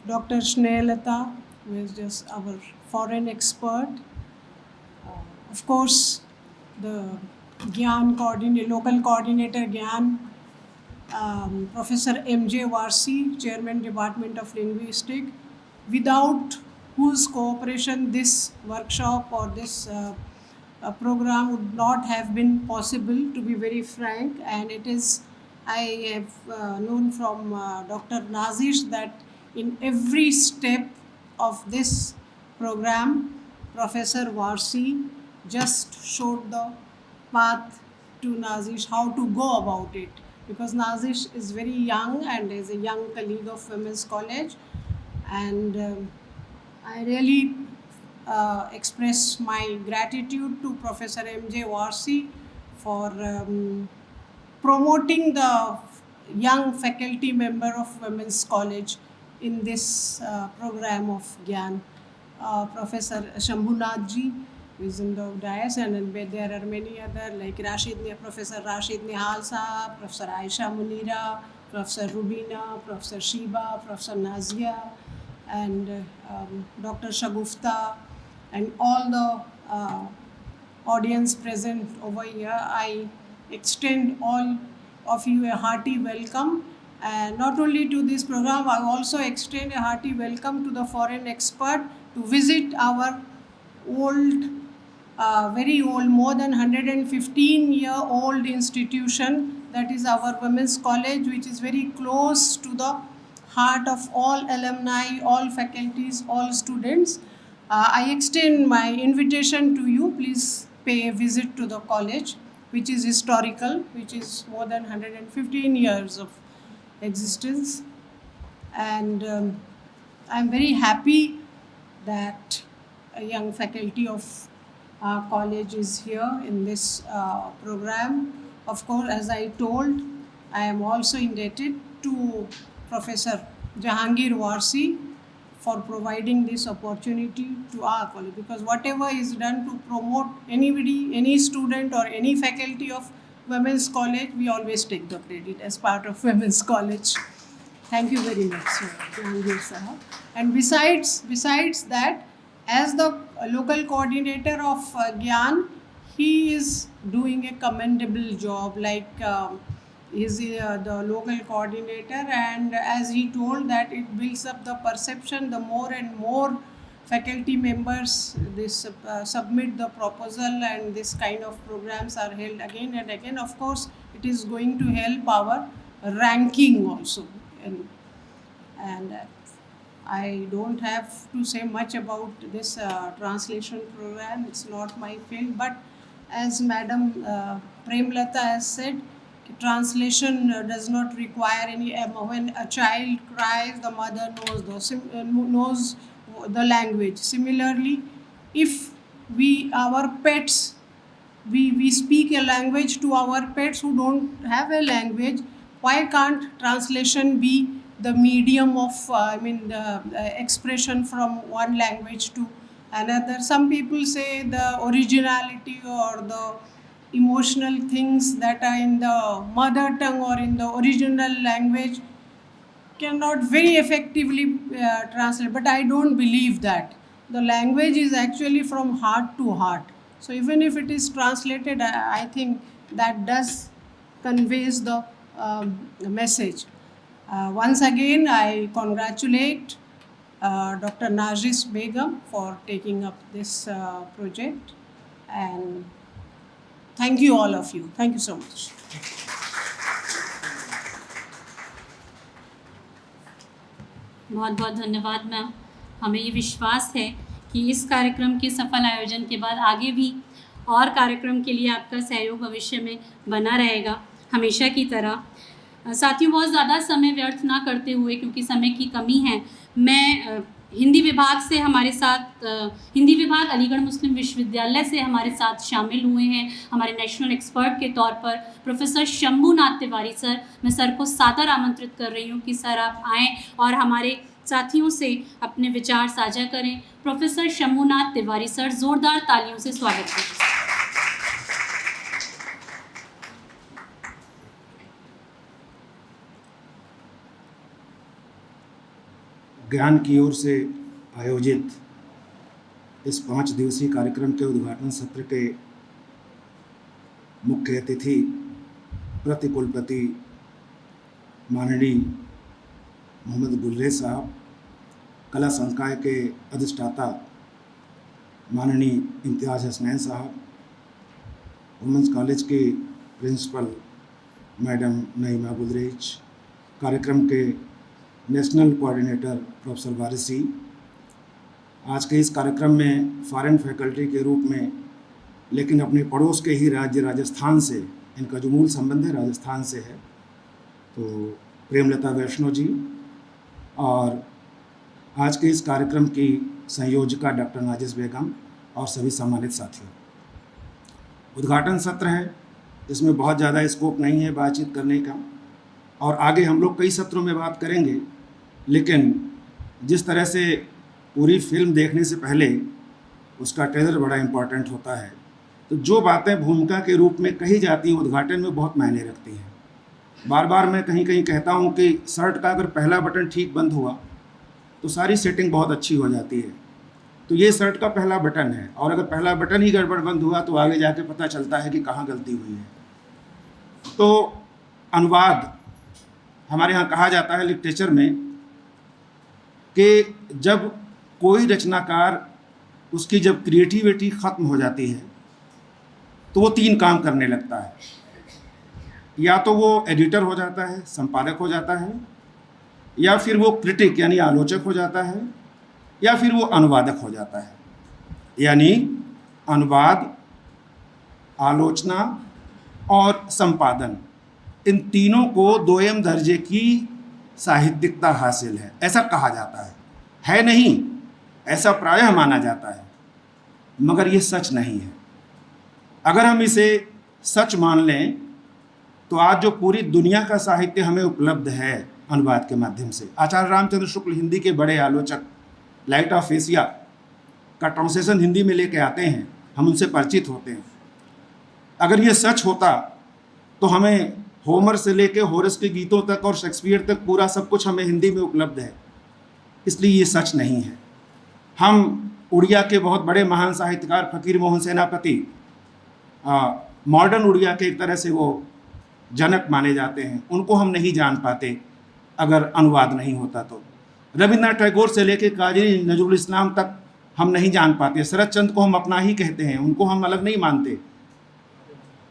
Dr. Snehalata, who is just our foreign expert, of course, the Gyan local coordinator Gyan, Professor M.J. Warsi, Chairman Department of Linguistics, without whose cooperation this workshop or this program would not have been possible, to be very frank. And it is, I have known from Dr. Nazish that in every step of this program, Professor Warsi just showed the path to Nazish, how to go about it. Because Nazish is very young and is a young colleague of Women's College. And I really express my gratitude to Professor M.J. Warsi for promoting the young faculty member of Women's College in this program of Gyan. Professor Shambhunath ji is in the dais, and there are many other like Professor Rashid Nihal Sahab, Professor Aisha Munira, Professor Rubina, Professor Shiba, Professor Nazia, and Dr. Shagufta, and all the audience present over here. I extend all of you a hearty welcome. And not only to this program, I also extend a hearty welcome to the foreign expert to visit our old, very old, more than 115-year-old institution, that is our Women's College, which is very close to the heart of all alumni, all faculties, all students. I extend my invitation to you. Please pay a visit to the college, which is historical, which is more than 115 years of existence. And I'm very happy that a young faculty of our college is here in this program. Of course, as I told, I am also indebted to Professor Jahangir Warsi for providing this opportunity to our college, because whatever is done to promote anybody, any student or any faculty of Women's College, we always take the credit as part of Women's College. Thank you very much, Jahangir Sahab. And besides that, as the local coordinator of Gyan, he is doing a commendable job, like is the local coordinator, and as he told that it builds up the perception, the more and more faculty members this submit the proposal, and this kind of programs are held again and again. Of course, it is going to help our ranking also. And I don't have to say much about this translation program. It's not my field, but as Madam Premlata has said, translation does not require any. When a child cries, the mother knows the language. Similarly, if our pets, we speak a language to our pets who don't have a language, why can't translation be the medium of the expression from one language to another? Some people say the originality or the emotional things that are in the mother tongue or in the original language cannot very effectively translate, but I don't believe that. The language is actually from heart to heart. So even if it is translated, I think that does conveys the message. Once again, I congratulate Dr. Najis Begum for taking up this project, and thank you all of you. Thank you so much. बहुत बहुत धन्यवाद ma'am. हमें ये विश्वास है कि इस कार्यक्रम के सफल आयोजन के बाद आगे भी और कार्यक्रम के लिए आपका सहयोग भविष्य में बना रहेगा हमेशा की तरह। साथियों, बहुत ज़्यादा समय व्यर्थ ना करते हुए, क्योंकि समय की कमी है, मैं हिंदी विभाग से हमारे साथ हिंदी विभाग अलीगढ़ मुस्लिम विश्वविद्यालय से हमारे साथ शामिल हुए हैं हमारे नेशनल एक्सपर्ट के तौर पर प्रोफेसर शंभुनाथ तिवारी सर। मैं सर को सादर आमंत्रित कर रही हूँ कि सर आप आएँ और हमारे साथियों से अपने विचार साझा करें। प्रोफेसर शंभुनाथ तिवारी सर, ज़ोरदार तालियों से स्वागत करें। ज्ञान की ओर से आयोजित इस 5 दिवसीय कार्यक्रम के उद्घाटन सत्र के मुख्य अतिथि प्रतिकुलपति माननीय मोहम्मद गुलरे साहब, कला संकाय के अधिष्ठाता माननीय इम्तियाज़ हसनैन साहब, वुमेंस कॉलेज के प्रिंसिपल मैडम नईमा गुलरेज, कार्यक्रम के नेशनल कोऑर्डिनेटर प्रोफेसर वारिसी, आज के इस कार्यक्रम में फॉरेन फैकल्टी के रूप में लेकिन अपने पड़ोस के ही राज्य राजस्थान से, इनका जो मूल संबंध है राजस्थान से है, तो प्रेमलता वैष्णो जी, और आज के इस कार्यक्रम की संयोजिका डॉक्टर नाजिस बेगम और सभी सम्मानित साथियों। उद्घाटन सत्र है, इसमें बहुत ज़्यादा स्कोप नहीं है बातचीत करने का, और आगे हम लोग कई सत्रों में बात करेंगे, लेकिन जिस तरह से पूरी फिल्म देखने से पहले उसका ट्रेलर बड़ा इम्पॉर्टेंट होता है, तो जो बातें भूमिका के रूप में कही जाती हैं उद्घाटन में बहुत मायने रखती हैं। बार बार मैं कहीं कहीं कहता हूं कि शर्ट का अगर पहला बटन ठीक बंद हुआ तो सारी सेटिंग बहुत अच्छी हो जाती है। तो ये शर्ट का पहला बटन है, और अगर पहला बटन ही गड़बड़ बंद हुआ तो आगे जाके पता चलता है कि कहाँ गलती हुई है। तो अनुवाद, हमारे यहाँ कहा जाता है लिटरेचर में कि जब कोई रचनाकार, उसकी जब क्रिएटिविटी ख़त्म हो जाती है तो वो 3 काम करने लगता है। या तो वो एडिटर हो जाता है, संपादक हो जाता है, या फिर वो क्रिटिक यानी आलोचक हो जाता है, या फिर वो अनुवादक हो जाता है। यानी अनुवाद, आलोचना और संपादन, इन तीनों को दोयम दर्जे की साहित्यिकता हासिल है, ऐसा कहा जाता है नहीं, ऐसा प्रायः माना जाता है, मगर ये सच नहीं है। अगर हम इसे सच मान लें तो आज जो पूरी दुनिया का साहित्य हमें उपलब्ध है अनुवाद के माध्यम से, आचार्य रामचंद्र शुक्ल हिंदी के बड़े आलोचक लाइट ऑफ एशिया का ट्रांसलेशन हिंदी में लेके आते हैं, हम उनसे परिचित होते हैं। अगर ये सच होता तो हमें होमर से लेके होरस के गीतों तक और शेक्सपियर तक पूरा सब कुछ हमें हिंदी में उपलब्ध है, इसलिए ये सच नहीं है। हम उड़िया के बहुत बड़े महान साहित्यकार फकीर मोहन सेनापति मॉडर्न उड़िया के एक तरह से वो जनक माने जाते हैं, उनको हम नहीं जान पाते अगर अनुवाद नहीं होता तो। रविन्द्रनाथ टैगोर से लेके काजी नजरुल इस्लाम तक हम नहीं जान पाते। शरद चंद्र को हम अपना ही कहते हैं, उनको हम अलग नहीं मानते।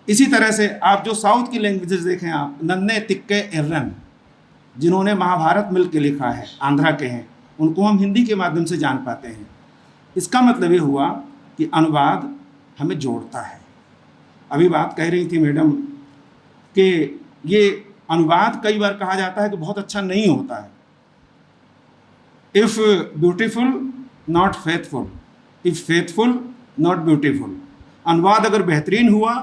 इसी तरह से आप जो साउथ की लैंग्वेजेस देखें, आप नन्ने तिक्के एर्रन, जिन्होंने महाभारत मिल के लिखा है, आंध्रा के हैं, उनको हम हिंदी के माध्यम से जान पाते हैं। इसका मतलब ये हुआ कि अनुवाद हमें जोड़ता है। अभी बात कह रही थी मैडम कि ये अनुवाद कई बार कहा जाता है कि बहुत अच्छा नहीं होता है। If beautiful not faithful, if faithful not beautiful. अनुवाद अगर बेहतरीन हुआ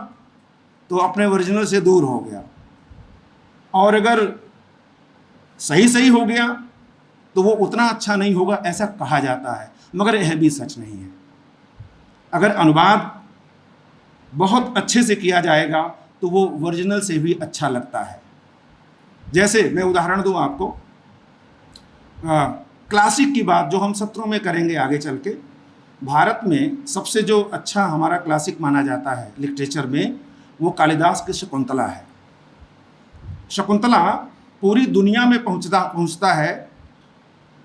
तो अपने ओरिजिनल से दूर हो गया, और अगर सही हो गया तो वो उतना अच्छा नहीं होगा, ऐसा कहा जाता है, मगर यह भी सच नहीं है। अगर अनुवाद बहुत अच्छे से किया जाएगा तो वो ओरिजिनल से भी अच्छा लगता है। जैसे मैं उदाहरण दूं आपको, क्लासिक की बात जो हम सत्रों में करेंगे आगे चल के। भारत में सबसे जो अच्छा हमारा क्लासिक माना जाता है लिटरेचर में, वो कालिदास की शकुंतला है। शकुंतला पूरी दुनिया में पहुंचता है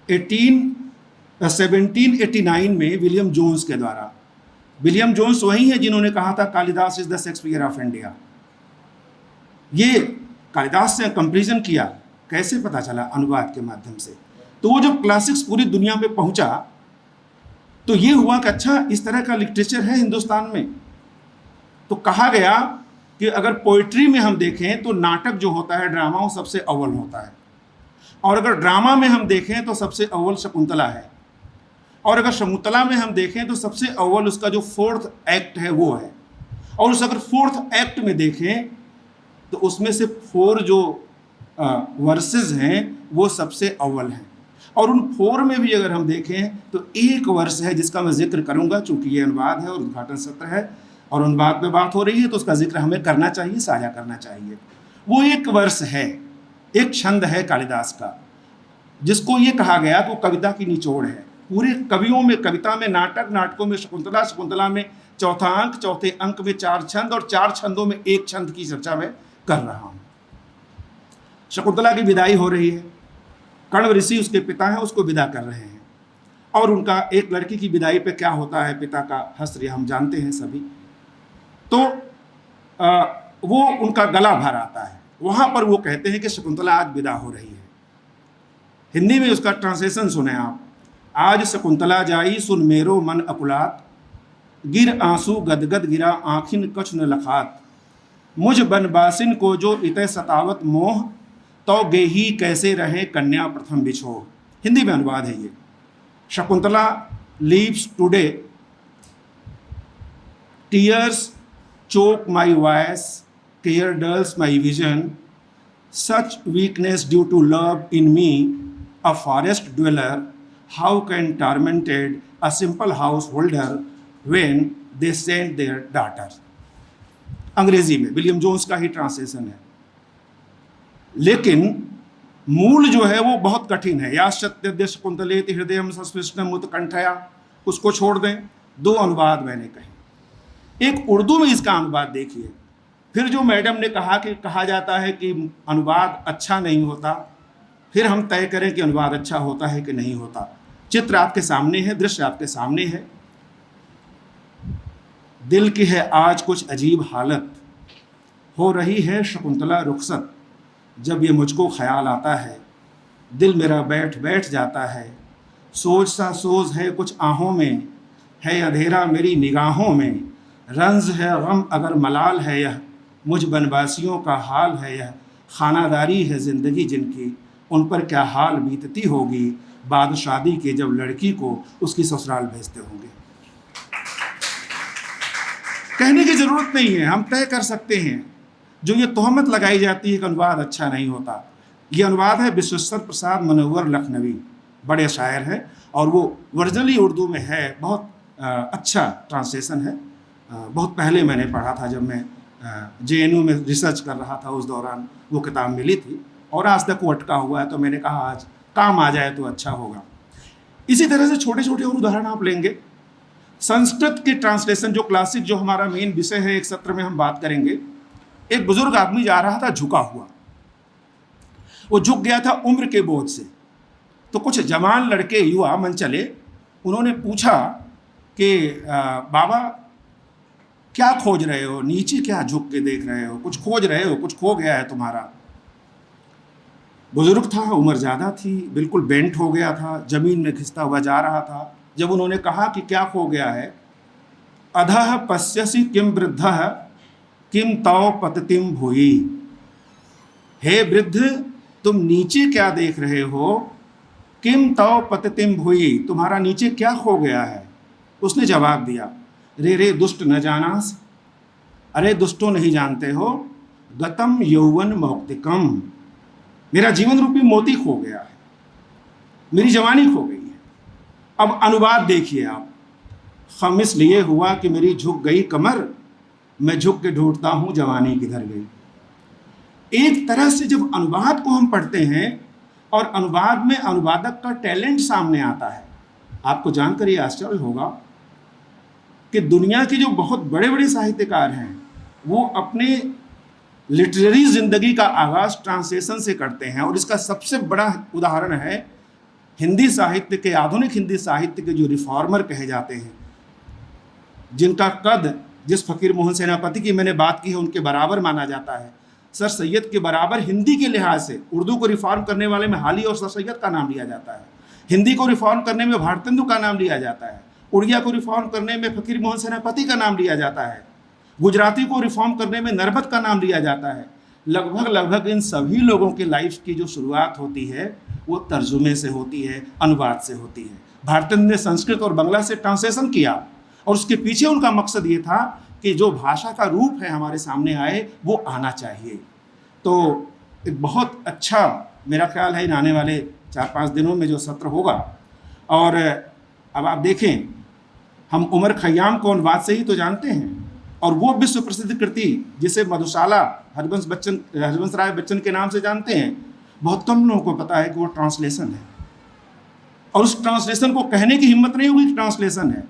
1789 में विलियम जोन्स के द्वारा। विलियम जोन्स वही है जिन्होंने कहा था Kalidas is the Shakespeare of India. ये कालिदास से कंपैरिजन किया, कैसे पता चला? अनुवाद के माध्यम से। तो वो जब क्लासिक्स पूरी दुनिया में पहुंचा तो ये हुआ कि अच्छा इस तरह का लिटरेचर है हिंदुस्तान में। तो कहा गया कि अगर पोइट्री में हम देखें तो नाटक जो होता है, ड्रामा, वो सबसे अव्वल होता है, और अगर ड्रामा में हम देखें तो सबसे अव्वल शकुंतला है, और अगर शकुंतला में हम देखें तो सबसे अव्वल उसका जो 4th एक्ट है वो है, और उस अगर 4th एक्ट में देखें तो उसमें से 4 जो वर्सेस हैं वो सबसे अव्वल हैं, और उन 4 में भी अगर हम देखें तो एक वर्ष है जिसका मैं जिक्र करूंगा, चूंकि ये अनुवाद है और उद्घाटन सत्र है और अनुवाद पे बात हो रही है तो उसका जिक्र हमें करना चाहिए, साझा करना चाहिए। वो एक वर्ष है, एक छंद है कालिदास का, जिसको ये कहा गया कि वो कविता की निचोड़ है। पूरे कवियों में कविता में, नाटकों में शकुंतला, शकुंतला में चौथा अंक, चौथे अंक में 4 छंद, और 4 छंदों में एक छंद की चर्चा मैं कर रहा हूं। शकुंतला की विदाई हो रही है, कण्व ऋषि उसके पिता हैं, उसको विदा कर रहे हैं, और उनका एक लड़की की विदाई पे क्या होता है, पिता का हस्त्र हम जानते हैं सभी। तो वो उनका गला भर आता है, वहां पर वो कहते हैं कि शकुंतला आज विदा हो रही है। हिंदी में उसका ट्रांसलेशन सुने आप। आज शकुंतला जाई सुन मेरो मन अकुलात, गिर आंसू गदगद गिरा आँखिन कछु न लखात, मुझ बनवासिन को जो इतः सतावत मोह, तो गेही कैसे रहे कन्या प्रथम बिछोह। हिंदी में अनुवाद है ये। Shakuntala leaves today, tears choke my voice, care dulls my vision, such weakness due to love in me, a forest dweller, how can tormented a simple householder when they send their daughter। अंग्रेजी में William Jones का ही translation है, लेकिन मूल जो है वो बहुत कठिन है। या सत्य शकुंतलेति हृदयम सस्पृष्टम उत्कंठया, उसको छोड़ दें। 2 अनुवाद मैंने कहे, एक उर्दू में इसका अनुवाद देखिए। फिर जो मैडम ने कहा कि कहा जाता है कि अनुवाद अच्छा नहीं होता, फिर हम तय करें कि अनुवाद अच्छा होता है कि नहीं होता। चित्र आपके सामने है, दृश्य आपके सामने है। दिल की है आज कुछ अजीब हालत, हो रही है शकुंतला रुखसत, जब ये मुझको ख्याल आता है, दिल मेरा बैठ बैठ जाता है। सोच सा सोच है कुछ आहों में, है अंधेरा मेरी निगाहों में, रंज है गम अगर मलाल है यह, मुझ बनवासियों का हाल है यह, खानादारी है ज़िंदगी जिनकी, उन पर क्या हाल बीतती होगी, बाद शादी के जब लड़की को उसकी ससुराल भेजते होंगे। कहने की ज़रूरत नहीं है, हम तय कर सकते हैं। जो ये तोहमत लगाई जाती है कि अनुवाद अच्छा नहीं होता, ये अनुवाद है विश्वेश्वर प्रसाद मनोवर लखनवी, बड़े शायर हैं, और वो वर्जनली उर्दू में है। बहुत अच्छा ट्रांसलेशन है। बहुत पहले मैंने पढ़ा था, जब मैं JNU में रिसर्च कर रहा था, उस दौरान वो किताब मिली थी, और आज तक वो अटका हुआ है। तो मैंने कहा आज काम आ जाए तो अच्छा होगा। इसी तरह से छोटे छोटे और उदाहरण आप लेंगे। संस्कृत के ट्रांसलेशन, जो क्लासिक, जो हमारा मेन विषय है, एक सत्र में हम बात करेंगे। एक बुजुर्ग आदमी जा रहा था झुका हुआ, वो झुक गया था उम्र के बोझ से। तो कुछ जवान लड़के, युवा मन चले, उन्होंने पूछा कि बाबा क्या खोज रहे हो, नीचे क्या झुक के देख रहे हो, कुछ खोज रहे हो, कुछ खो गया है तुम्हारा। बुजुर्ग था, उम्र ज़्यादा थी, बिल्कुल बेंट हो गया था, ज़मीन में खिसता हुआ जा रहा था। जब उन्होंने कहा कि क्या खो गया है, अधः पश्यसि किम वृद्धः किम तव पततिम भूयि, हे वृद्ध तुम नीचे क्या देख रहे हो, किम तव पततिम भूयि, तुम्हारा नीचे क्या खो गया है। उसने जवाब दिया, रे रे दुष्ट न जानास, अरे दुष्टों नहीं जानते हो, गतम यौवन मौक्तिकम, मेरा जीवन रूपी मोती खो गया है, मेरी जवानी खो गई है। अब अनुवाद देखिए आप, खम इसलिए हुआ कि मेरी झुक गई कमर, मैं झुक के ढूंढता हूँ जवानी किधर गई। एक तरह से जब अनुवाद को हम पढ़ते हैं और अनुवाद में अनुवादक का टैलेंट सामने आता है, आपको जानकर ये आश्चर्य होगा कि दुनिया के जो बहुत बड़े बड़े साहित्यकार हैं वो अपने लिटरेरी जिंदगी का आगाज ट्रांसलेशन से करते हैं। और इसका सबसे बड़ा उदाहरण है हिंदी साहित्य के, आधुनिक हिंदी साहित्य के जो रिफॉर्मर कहे जाते हैं, जिनका कद जिस फकीर मोहन सेनापति की मैंने बात की है उनके बराबर माना जाता है, सर सैयद के बराबर हिंदी के लिहाज से। उर्दू को रिफॉर्म करने वाले में हाली और सर सैयद का नाम लिया जाता है, हिंदी को रिफॉर्म करने में भारतेंदु का नाम लिया जाता है, उड़िया को रिफॉर्म करने में फकीर मोहन सेनापति का नाम लिया जाता है, गुजराती को रिफॉर्म करने में नरबत का नाम लिया जाता है। लगभग इन सभी लोगों के लाइफ की जो शुरुआत होती है वो तर्जुमे से होती है, अनुवाद से होती है। भारतेंदु ने संस्कृत और बांग्ला से ट्रांसलेशन किया और उसके पीछे उनका मकसद ये था कि जो भाषा का रूप है हमारे सामने आए वो आना चाहिए। तो एक बहुत अच्छा मेरा ख्याल है इन आने वाले 4-5 दिनों में जो सत्र होगा। और अब आप देखें, हम उमर खयाम को अनुवाद से ही तो जानते हैं, और वो विश्व प्रसिद्ध कृति जिसे मधुशाला हरिवंश राय बच्चन के नाम से जानते हैं, बहुत कम लोगों को पता है कि वो ट्रांसलेशन है। और उस ट्रांसलेशन को कहने की हिम्मत नहीं होगी कि ट्रांसलेशन है।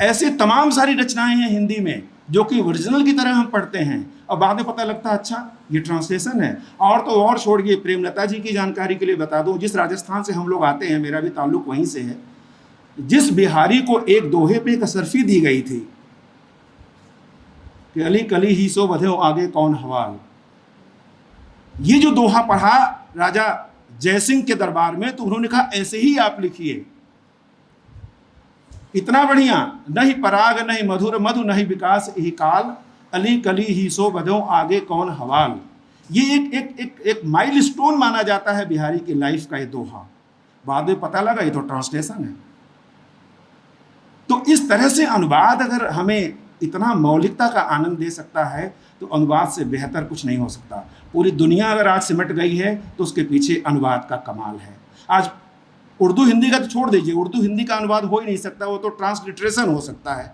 ऐसे तमाम सारी रचनाएं हैं हिंदी में जो कि ओरिजिनल की तरह हम पढ़ते हैं और बाद में पता लगता है अच्छा ये ट्रांसलेशन है। और तो और छोड़िए, प्रेमलता जी की जानकारी के लिए बता दूं, जिस राजस्थान से हम लोग आते हैं, मेरा भी ताल्लुक वहीं से है, जिस बिहारी को एक दोहे पे एक असरफी दी गई थी कि अली कली ही सो बधे आगे कौन हवाल, ये जो दोहा पढ़ा राजा जयसिंह के दरबार में, तो उन्होंने कहा ऐसे ही आप लिखिए, इतना बढ़िया, नहीं पराग नहीं मधुर मधु नहीं विकास यही काल, अली कली ही सो बधो आगे कौन हवाल। ये एक माइलस्टोन माना जाता है बिहारी की लाइफ का ये दोहा। बाद में पता लगा ये तो ट्रांसलेशन है। तो इस तरह से अनुवाद अगर हमें इतना मौलिकता का आनंद दे सकता है तो अनुवाद से बेहतर कुछ नहीं हो सकता। पूरी दुनिया अगर आज सिमट गई है तो उसके पीछे अनुवाद का कमाल है। आज उर्दू हिंदी का तो छोड़ दीजिए, उर्दू हिंदी का अनुवाद हो ही नहीं सकता, वो तो ट्रांसलिटरेशन हो सकता है।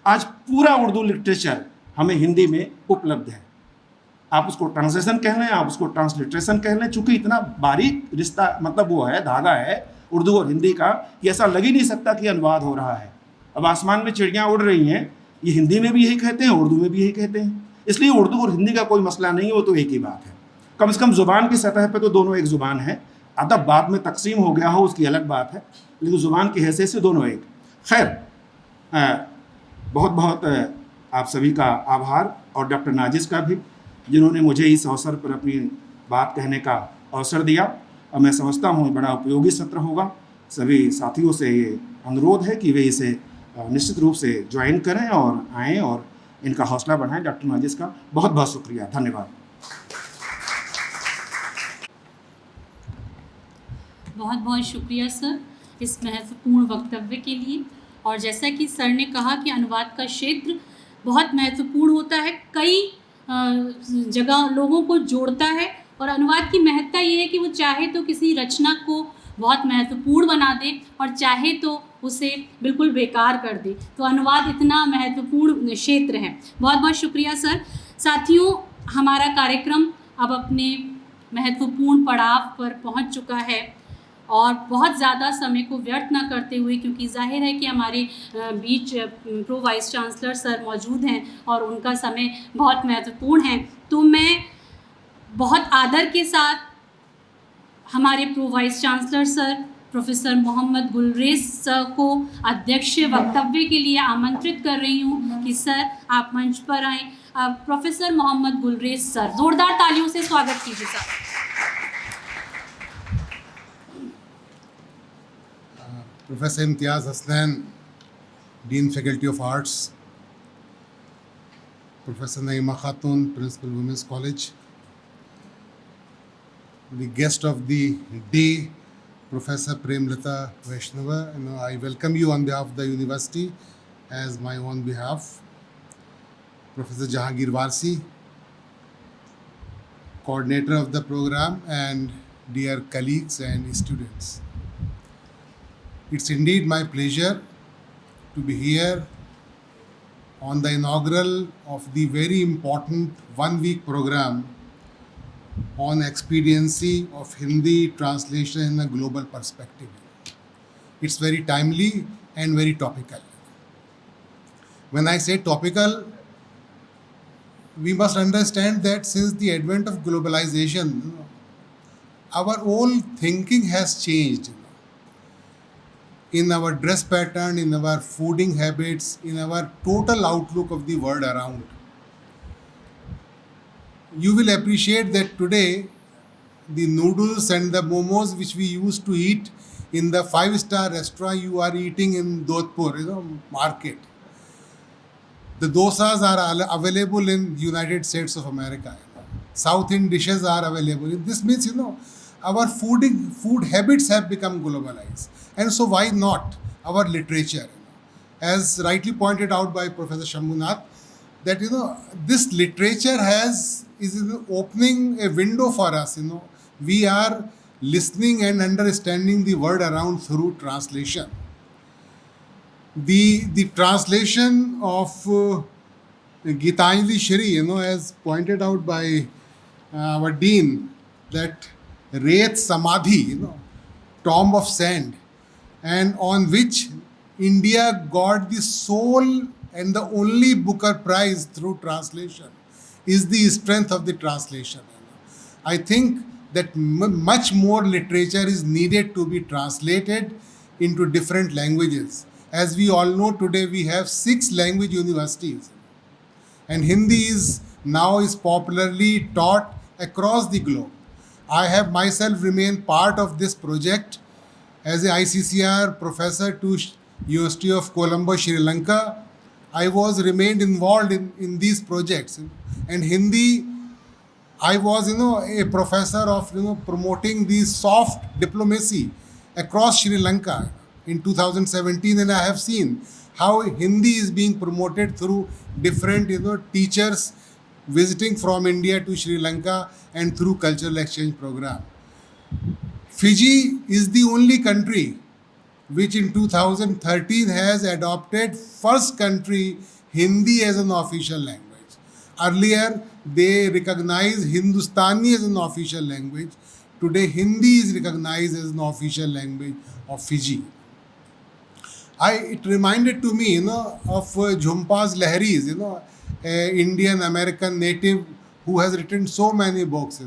आज पूरा उर्दू लिटरेचर हमें हिंदी में उपलब्ध है। आप उसको ट्रांसलेशन कह लें, आप उसको ट्रांसलिटरेशन कह लें, चूँकि इतना बारीक रिश्ता मतलब वो है, धागा है उर्दू और हिंदी का, कि ऐसा लग ही नहीं सकता कि अनुवाद हो रहा है। अब आसमान में चिड़ियाँ उड़ रही हैं, ये हिंदी में भी यही कहते हैं, उर्दू में भी यही कहते हैं। इसलिए उर्दू और हिंदी का कोई मसला नहीं है, वो तो एक ही बात है। कम से कम ज़ुबान की सतह पे तो दोनों एक ज़ुबान है। अदब बाद में तकसीम हो गया हो उसकी अलग बात है, लेकिन ज़ुबान की हैसियत से दोनों एक। खैर, बहुत बहुत आप सभी का आभार, और डॉक्टर नाजिस का भी, जिन्होंने मुझे इस अवसर पर अपनी बात कहने का अवसर दिया। और मैं समझता हूँ बड़ा उपयोगी सत्र होगा। सभी साथियों से ये अनुरोध है कि वे इसे निश्चित रूप से ज्वाइन करें और आएँ और इनका हौसला बढ़ाएं। डॉक्टर नाजिस का बहुत बहुत शुक्रिया, धन्यवाद। बहुत बहुत शुक्रिया सर इस महत्वपूर्ण वक्तव्य के लिए। और जैसा कि सर ने कहा कि अनुवाद का क्षेत्र बहुत महत्वपूर्ण होता है, कई जगह लोगों को जोड़ता है, और अनुवाद की महत्ता ये है कि वो चाहे तो किसी रचना को बहुत महत्वपूर्ण बना दे और चाहे तो उसे बिल्कुल बेकार कर दे। तो अनुवाद इतना महत्वपूर्ण क्षेत्र है। बहुत बहुत शुक्रिया सर। साथियों, हमारा कार्यक्रम अब अपने महत्वपूर्ण पड़ाव पर पहुंच चुका है, और बहुत ज़्यादा समय को व्यर्थ ना करते हुए, क्योंकि जाहिर है कि हमारे बीच प्रो वाइस चांसलर सर मौजूद हैं और उनका समय बहुत महत्वपूर्ण है, तो मैं बहुत आदर के साथ हमारे pro vice chancellor sir professor Mohammad Gulrez sir को अध्यक्ष वक्तव्य के लिए आमंत्रित कर रही हूँ कि सर आप मंच पर आएँ। प्रोफेसर मोहम्मद गुलरेज सर, ज़ोरदार तालियों से स्वागत कीजिए sir. Professor Imtiaz Hasnain, Dean Faculty of Arts, Professor Naima Khatun, Principal Women's College, the guest of the day, Professor Premlata Vaishnava, I welcome you on behalf of the university as my own behalf. Professor Jahangir Warsi, coordinator of the program, and dear colleagues and students. It's indeed my pleasure to be here on the inaugural of the very important one-week program on expediency of Hindi translation in a global perspective. It's very timely and very topical. When I say topical, we must understand that since the advent of globalization, our whole thinking has changed. In our dress pattern, in our fooding habits, in our total outlook of the world around. You will appreciate that today the noodles and the momos which we used to eat in the 5-star restaurant you are eating in Dodhpur, market. The dosas are available in United States of America. South Indian dishes are available. This means, our food habits have become globalized. And so why not our literature? As rightly pointed out by Professor Shambhunath, that, this literature is opening a window for us, We are listening and understanding the world around through translation. The translation of Gitanjali Shri, as pointed out by our dean, that Reth Samadhi, tomb of sand, and on which India got the sole and the only Booker Prize through translation, is the strength of the translation. I think that much more literature is needed to be translated into different languages. As we all know, today we have 6 language universities, and Hindi is popularly taught across the globe. I have myself remained part of this project as a ICCR professor to University of Colombo, Sri Lanka. I was remained involved in these projects, and Hindi, I was, a professor of, promoting the soft diplomacy across Sri Lanka in 2017, and I have seen how Hindi is being promoted through different, teachers visiting from India to Sri Lanka and through cultural exchange program. Fiji is the only country which in 2013 has adopted first country Hindi as an official language. Earlier, they recognized Hindustani as an official language. Today, Hindi is recognized as an official language of Fiji. It reminded to me, of Jhumpaz Laharis, an Indian American native who has written so many books,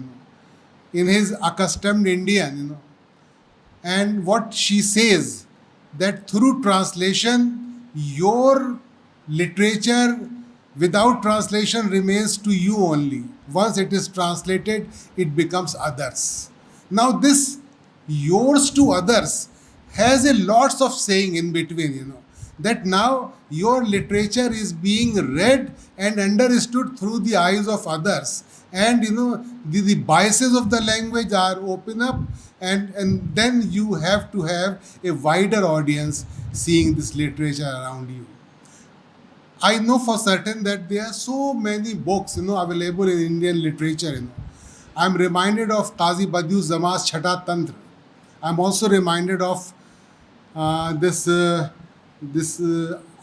in his Accustomed Indian, and what she says, that through translation, your literature without translation remains to you only. Once it is translated, it becomes others. Now this yours to others has a lots of saying in between, that now your literature is being read and understood through the eyes of others, and the biases of the language are open up, and then you have to have a wider audience seeing this literature around you. I know for certain that there are so many books, available in Indian literature. I'm reminded of Qazi Badiuzzama's Chhata Tantra. I'm also reminded of this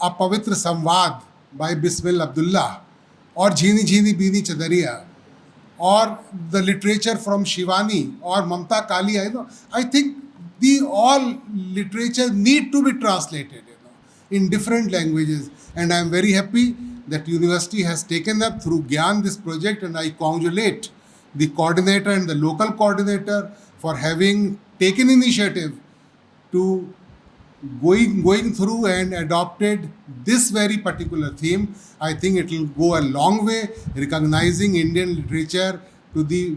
Apavitra Samvad by Bismil Abdullah, or Jhini Jhini Bini Chadariya, or the literature from Shivani or Mamta Kalia. I think all literature need to be translated, in different languages. And I am very happy that university has taken up through Gyan this project, and I congratulate the coordinator and the local coordinator for having taken initiative to going through and adopted this very particular theme. I think it will go a long way recognizing Indian literature to the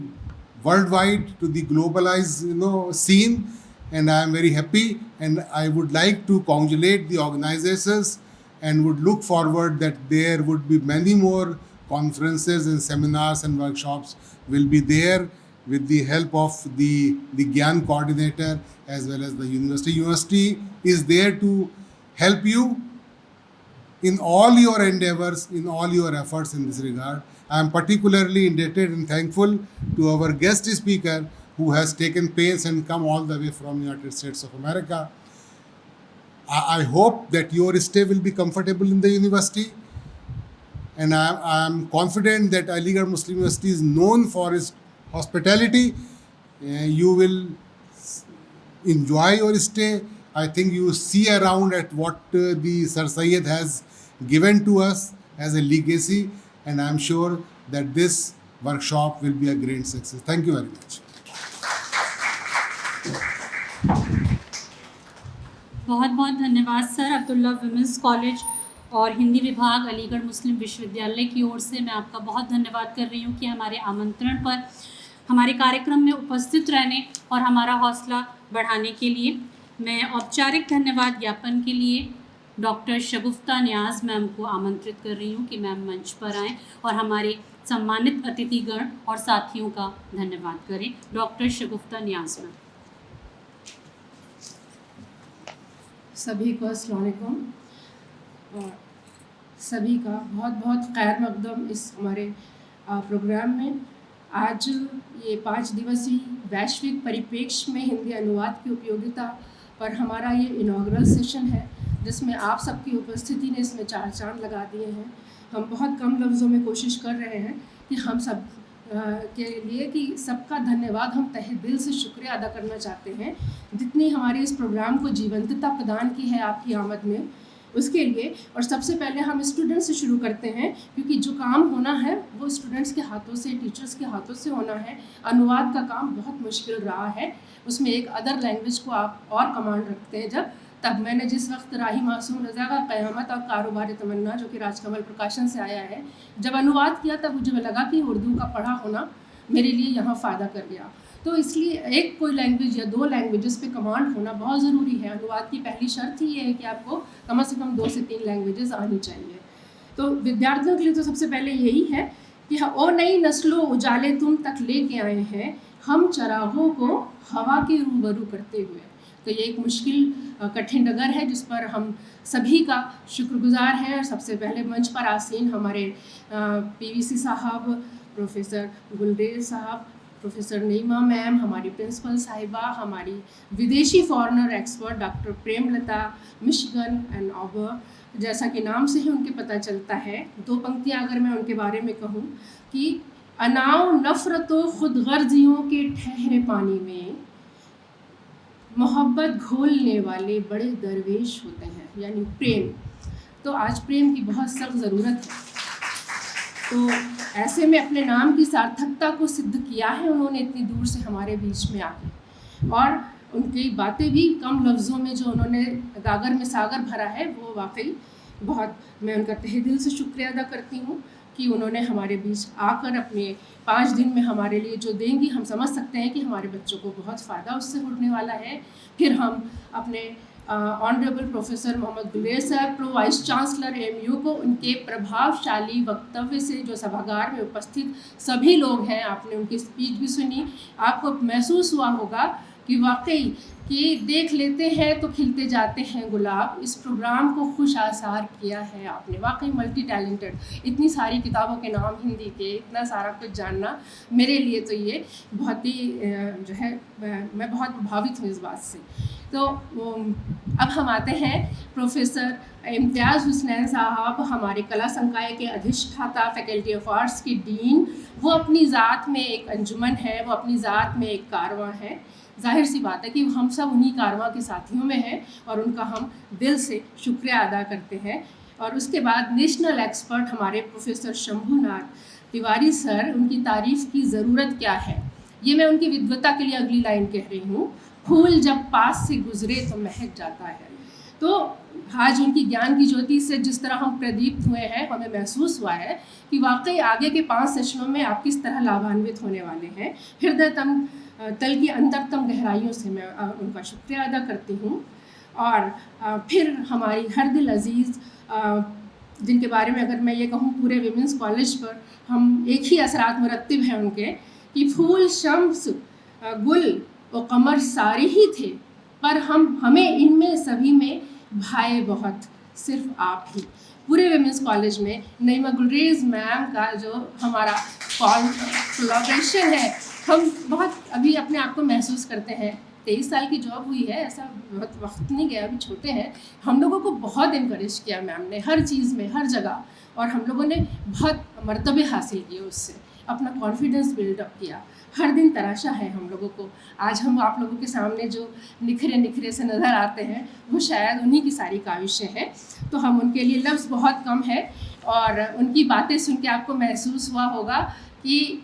worldwide, to the globalized scene, and I am very happy, and I would like to congratulate the organizers and would look forward that there would be many more conferences and seminars and workshops will be there with the help of the Gyan coordinator as well as the university. University is there to help you in all your endeavors, in all your efforts in this regard. I am particularly indebted and thankful to our guest speaker who has taken pains and come all the way from United States of America. I hope that your stay will be comfortable in the university, and I am confident that Aligarh Muslim University is known for its hospitality. You will enjoy your stay. I think you see around at what the Sir Syed has given to us as a legacy, and I am sure that this workshop will be a great success. Thank you very much. बहुत बहुत धन्यवाद sir. Abdullah women's college और हिंदी विभाग अलीगढ़ मुस्लिम विश्वविद्यालय की ओर से मैं आपका बहुत धन्यवाद कर रही हूँ कि हमारे आमंत्रण पर हमारे कार्यक्रम में उपस्थित रहने और हमारा हौसला बढ़ाने के लिए। मैं औपचारिक धन्यवाद ज्ञापन के लिए डॉक्टर शगुफ्ता नियाज़ मैम को आमंत्रित कर रही हूँ कि मैम मंच पर आएँ और हमारे सम्मानित अतिथिगण और साथियों का धन्यवाद करें। डॉक्टर शगुफ्ता नियाज़ मैम। सभी को अस्सलाम वालेकुम और सभी का बहुत बहुत खैर मकदम इस हमारे प्रोग्राम में। आज ये 5 दिवसीय वैश्विक परिप्रेक्ष्य में हिंदी अनुवाद की उपयोगिता पर हमारा ये इनॉग्रल सेशन है, जिसमें आप सबकी उपस्थिति ने इसमें 4 चांद लगा दिए हैं। हम बहुत कम लफ्ज़ों में कोशिश कर रहे हैं कि हम सब के लिए कि सबका धन्यवाद हम तहे दिल से शुक्रिया अदा करना चाहते हैं, जितनी हमारे इस प्रोग्राम को जीवंतता प्रदान की है आपकी आमद में, उसके लिए। और सबसे पहले हम स्टूडेंट्स से शुरू करते हैं, क्योंकि जो काम होना है वो स्टूडेंट्स के हाथों से, टीचर्स के हाथों से होना है। अनुवाद का काम बहुत मुश्किल रहा है, उसमें एक अदर लैंग्वेज को आप और कमांड रखते हैं। तब मैंने जिस वक्त राही मासूम रज़ा का क़यामत और कारोबार तमन्ना, जो कि राजकमल प्रकाशन से आया है, जब अनुवाद किया तब मुझे लगा कि उर्दू का पढ़ा होना मेरे लिए यहाँ फ़ायदा कर गया। तो इसलिए एक कोई लैंग्वेज या 2 लैंग्वेजेस पे कमांड होना बहुत ज़रूरी है। अनुवाद की पहली शर्त ही ये है कि आपको कम से कम 2 से 3 लैंग्वेजेस आनी चाहिए। तो विद्यार्थियों के लिए तो सबसे पहले यही है कि ओ नई नस्लों उजाले तुम तक लेके आए हैं, हम चरागों को हवा के रूबरू करते हुए। तो ये एक मुश्किल कठिन डगर है जिस पर हम सभी का शुक्रगुजार हैं। और सबसे पहले मंच पर आसीन हमारे पीवीसी साहब, प्रोफेसर गुलरेज साहब, प्रोफेसर नईमा मैम, हमारी प्रिंसिपल साहिबा, हमारी विदेशी foreigner expert doctor Premlata Michigan and Auburn, जैसा कि नाम से ही उनके पता चलता है। 2 पंक्तियाँ अगर मैं उनके बारे में कहूँ कि अनाव नफ़रतों खुद गर्जियों के ठहरे पानी में मोहब्बत घोलने वाले बड़े दरवेश होते हैं, यानी प्रेम। तो आज प्रेम की बहुत सख्त ज़रूरत है। तो ऐसे में अपने नाम की सार्थकता को सिद्ध किया है उन्होंने इतनी दूर से हमारे बीच में आके। और उनकी बातें भी कम लफ्ज़ों में जो उन्होंने गागर में सागर भरा है, वो वाकई बहुत, मैं उनका तहे दिल से शुक्रिया अदा करती हूँ कि उन्होंने हमारे बीच आकर अपने 5 दिन में हमारे लिए जो देंगी, हम समझ सकते हैं कि हमारे बच्चों को बहुत फ़ायदा उससे होने वाला है। फिर हम अपने ऑनरेबल प्रोफेसर मोहम्मद गुलेर साहब, प्रो वाइस चांसलर एमयू को उनके प्रभावशाली वक्तव्य से, जो सभागार में उपस्थित सभी लोग हैं, आपने उनकी स्पीच भी सुनी, आपको महसूस हुआ होगा कि वाकई कि देख लेते हैं तो खिलते जाते हैं गुलाब। इस प्रोग्राम को खुश आसार किया है आपने, वाकई मल्टी टैलेंटेड। इतनी सारी किताबों के नाम हिंदी के, इतना सारा कुछ जानना मेरे लिए तो ये बहुत ही जो है, मैं बहुत प्रभावित हूँ इस बात से। तो अब हम आते हैं प्रोफेसर इम्तियाज़ हुसनैन साहब, हमारे कला संकाय के अधिष्ठाता, फैकल्टी ऑफ आर्ट्स की डीन। वो अपनी ज़ात में एक अंजुमन है, वो अपनी ज़ात में एक कारवां है। जाहिर सी बात है कि हम सब उन्हीं कारवां के साथियों में हैं और उनका हम दिल से शुक्रिया अदा करते हैं। और उसके बाद नेशनल एक्सपर्ट हमारे प्रोफेसर शंभूनाथ तिवारी सर, उनकी तारीफ़ की ज़रूरत क्या है, ये मैं उनकी विद्वता के लिए अगली लाइन कह रही हूँ। फूल जब पास से गुजरे तो महक जाता है। तो आज उनकी ज्ञान की ज्योति से जिस तरह हम प्रदीप्त हुए हैं, हमें महसूस हुआ है कि वाकई आगे के 5 सेशनों में आप किस तरह लाभान्वित होने वाले हैं। हृदयतम तल की अंतरतम गहराइयों से मैं उनका शुक्रिया अदा करती हूँ। और फिर हमारी हर दिल अज़ीज़, जिनके बारे में अगर मैं ये कहूँ पूरे विमेंस कॉलेज पर हम एक ही असरात मुरत्तिब हैं उनके, कि फूल शम्स गुल और कमर सारे ही थे, पर हमें इनमें सभी में भाए बहुत सिर्फ आप ही। पूरे विमेंस कॉलेज में नईमा गुलरेज मैम का जो हमारा कोलैबोरेशन है, हम बहुत अभी अपने आप को महसूस करते हैं। 23 साल की जॉब हुई है, ऐसा बहुत वक्त नहीं गया, अभी छोटे हैं। हम लोगों को बहुत इनकरेज किया मैम ने, हर चीज़ में, हर जगह, और हम लोगों ने बहुत मर्तबे हासिल किए, उससे अपना कॉन्फिडेंस बिल्डअप किया। हर दिन तराशा है हम लोगों को। आज हम आप लोगों के सामने जो निखरे निखरे से नज़र आते हैं, वो शायद उन्हीं की सारी काविशें हैं। तो हम उनके लिए लफ्ज़ बहुत कम है। और उनकी बातें सुन के आपको महसूस हुआ होगा कि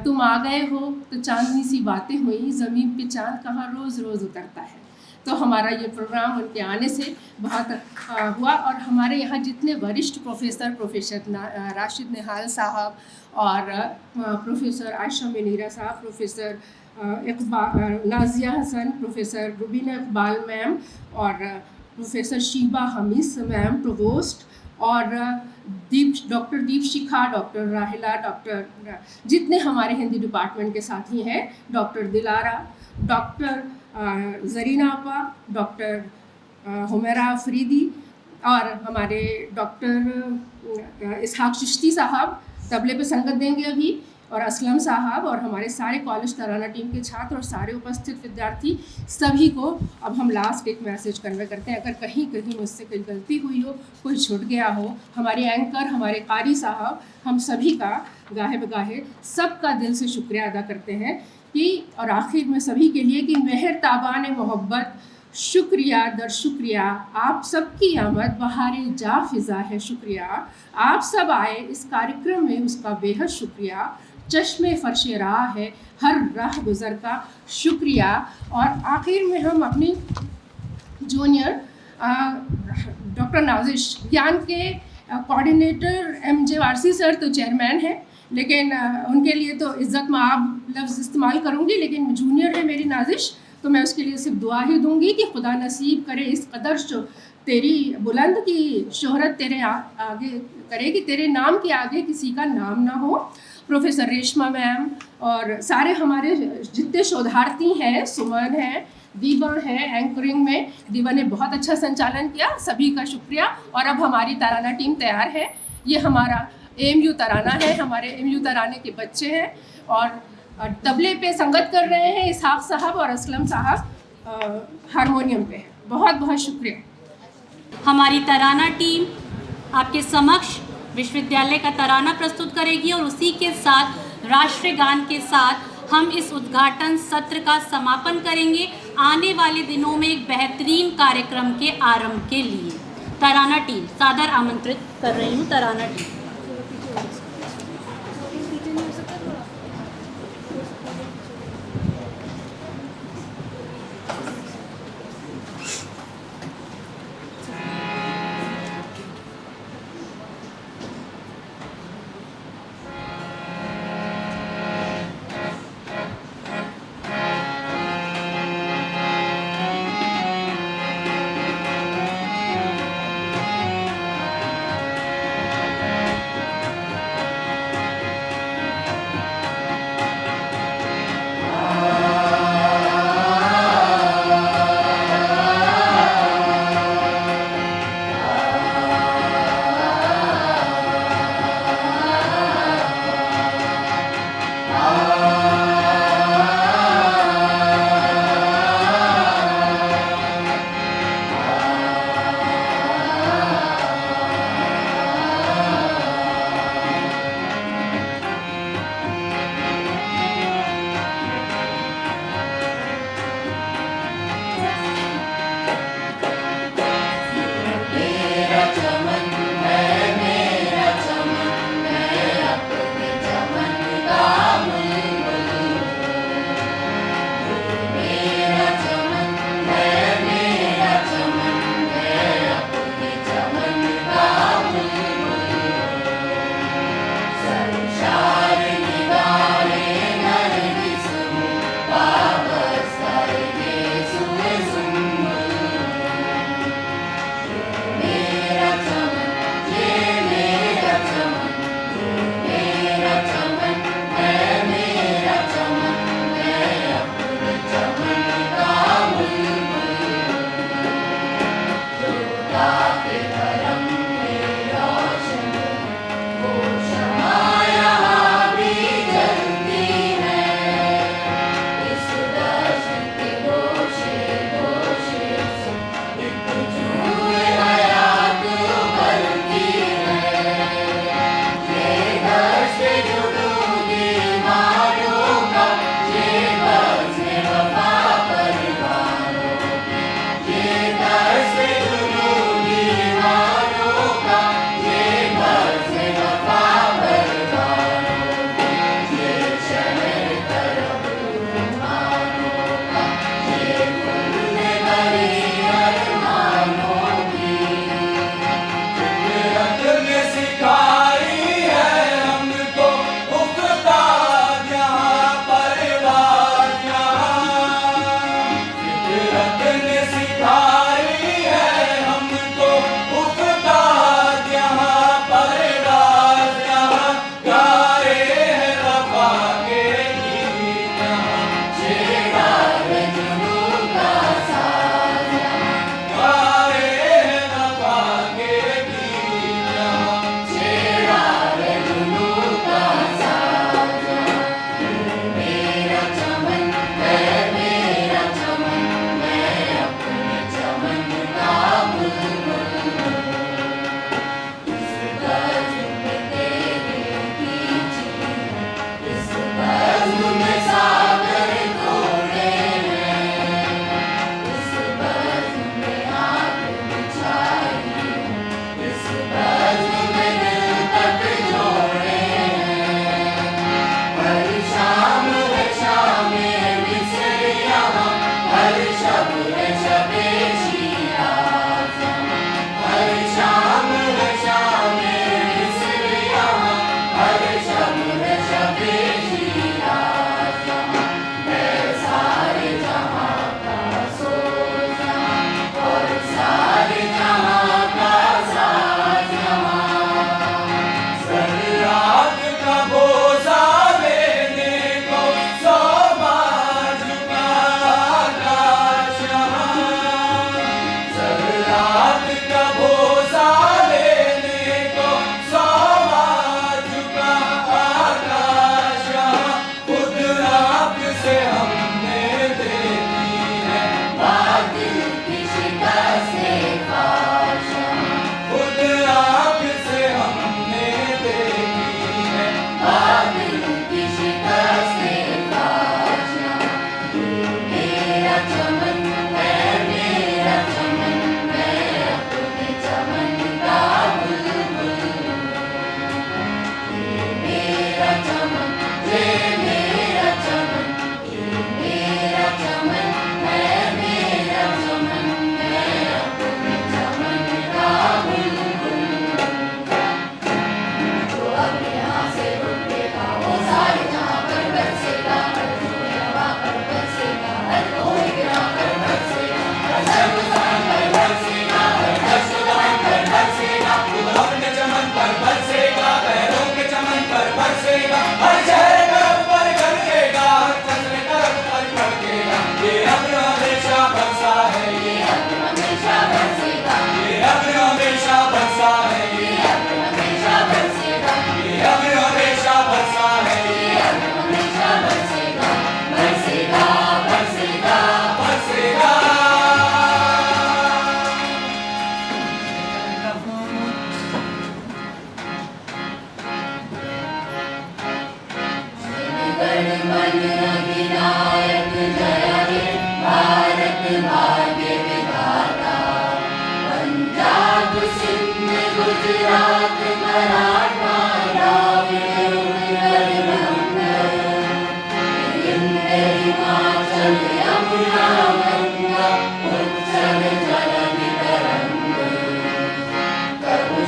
तुम आ गए हो तो चांदनी सी बातें हुई, ज़मीन पे चांद कहाँ रोज़ रोज़ उतरता है। तो हमारा ये प्रोग्राम उनके आने से बहुत हुआ। और हमारे यहाँ जितने वरिष्ठ प्रोफेसर राशिद निहाल साहब और प्रोफेसर आयशा मुनीरा साहब, professor Nazia Hasan, professor Rubina Iqbal ma'am और professor Sheeba Hamees ma'am provost, और doctor Deepshikha, doctor Rahila, doctor जितने हमारे हिंदी डिपार्टमेंट के साथी हैं, डॉक्टर दिलारा, डॉक्टर जरीना आपा, डॉक्टर हुमैरा अफरीदी और हमारे डॉक्टर इसहाक चिश्ती साहब तबले पे संगत देंगे अभी, और असलम साहब, और हमारे सारे कॉलेज तराना टीम के छात्र और सारे उपस्थित विद्यार्थी, सभी को अब हम लास्ट एक मैसेज कन्वे करते हैं। अगर कहीं कहीं मुझसे कोई गलती हुई हो, कोई छूट गया हो, हमारे एंकर, हमारे कारी साहब, हम सभी का गाहे बगाहे सबका दिल से शुक्रिया अदा करते हैं कि, और आखिर में सभी के लिए कि मेहर ताबान मोहब्बत, शुक्रिया दर शुक्रिया, आप सबकी आमद बहारे जा फिज़ा है, शुक्रिया आप सब आए इस कार्यक्रम में, उसका बेहद शुक्रिया, चश्मे फर्श राह है हर राह गुज़र का, शुक्रिया। और आखिर में हम अपनी जूनियर डॉक्टर नाजिश ज्ञान के कोऑर्डिनेटर MJ वारसी सर तो चेयरमैन हैं, लेकिन उनके लिए तो इज़्ज़त में आप लफ्ज़ इस्तेमाल करूँगी, लेकिन जूनियर है मेरी नाजिश, तो मैं उसके लिए सिर्फ दुआ ही दूँगी कि खुदा नसीब करे इस कदर जो तेरी बुलंद की शोहरत तेरे आगे करे कि तेरे नाम के आगे किसी का नाम ना हो। प्रोफेसर रेशमा मैम और सारे हमारे जितने शोधार्थी हैं, सुमन है, दीवा है, एंकरिंग में दीवा ने बहुत अच्छा संचालन किया, सभी का शुक्रिया। और अब हमारी तराना टीम तैयार है, ये हमारा AMU तराना है, हमारे AMU तराने के बच्चे हैं और तबले पे संगत कर रहे हैं इसहाक साहब और असलम साहब हारमोनियम पे। बहुत बहुत शुक्रिया। हमारी तराना टीम आपके समक्ष विश्वविद्यालय का तराना प्रस्तुत करेगी और उसी के साथ राष्ट्रीय गान के साथ हम इस उद्घाटन सत्र का समापन करेंगे, आने वाले दिनों में एक बेहतरीन कार्यक्रम के आरंभ के लिए। तराना टीम सादर आमंत्रित कर रही हूँ। तराना टीम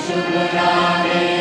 शुभ नामे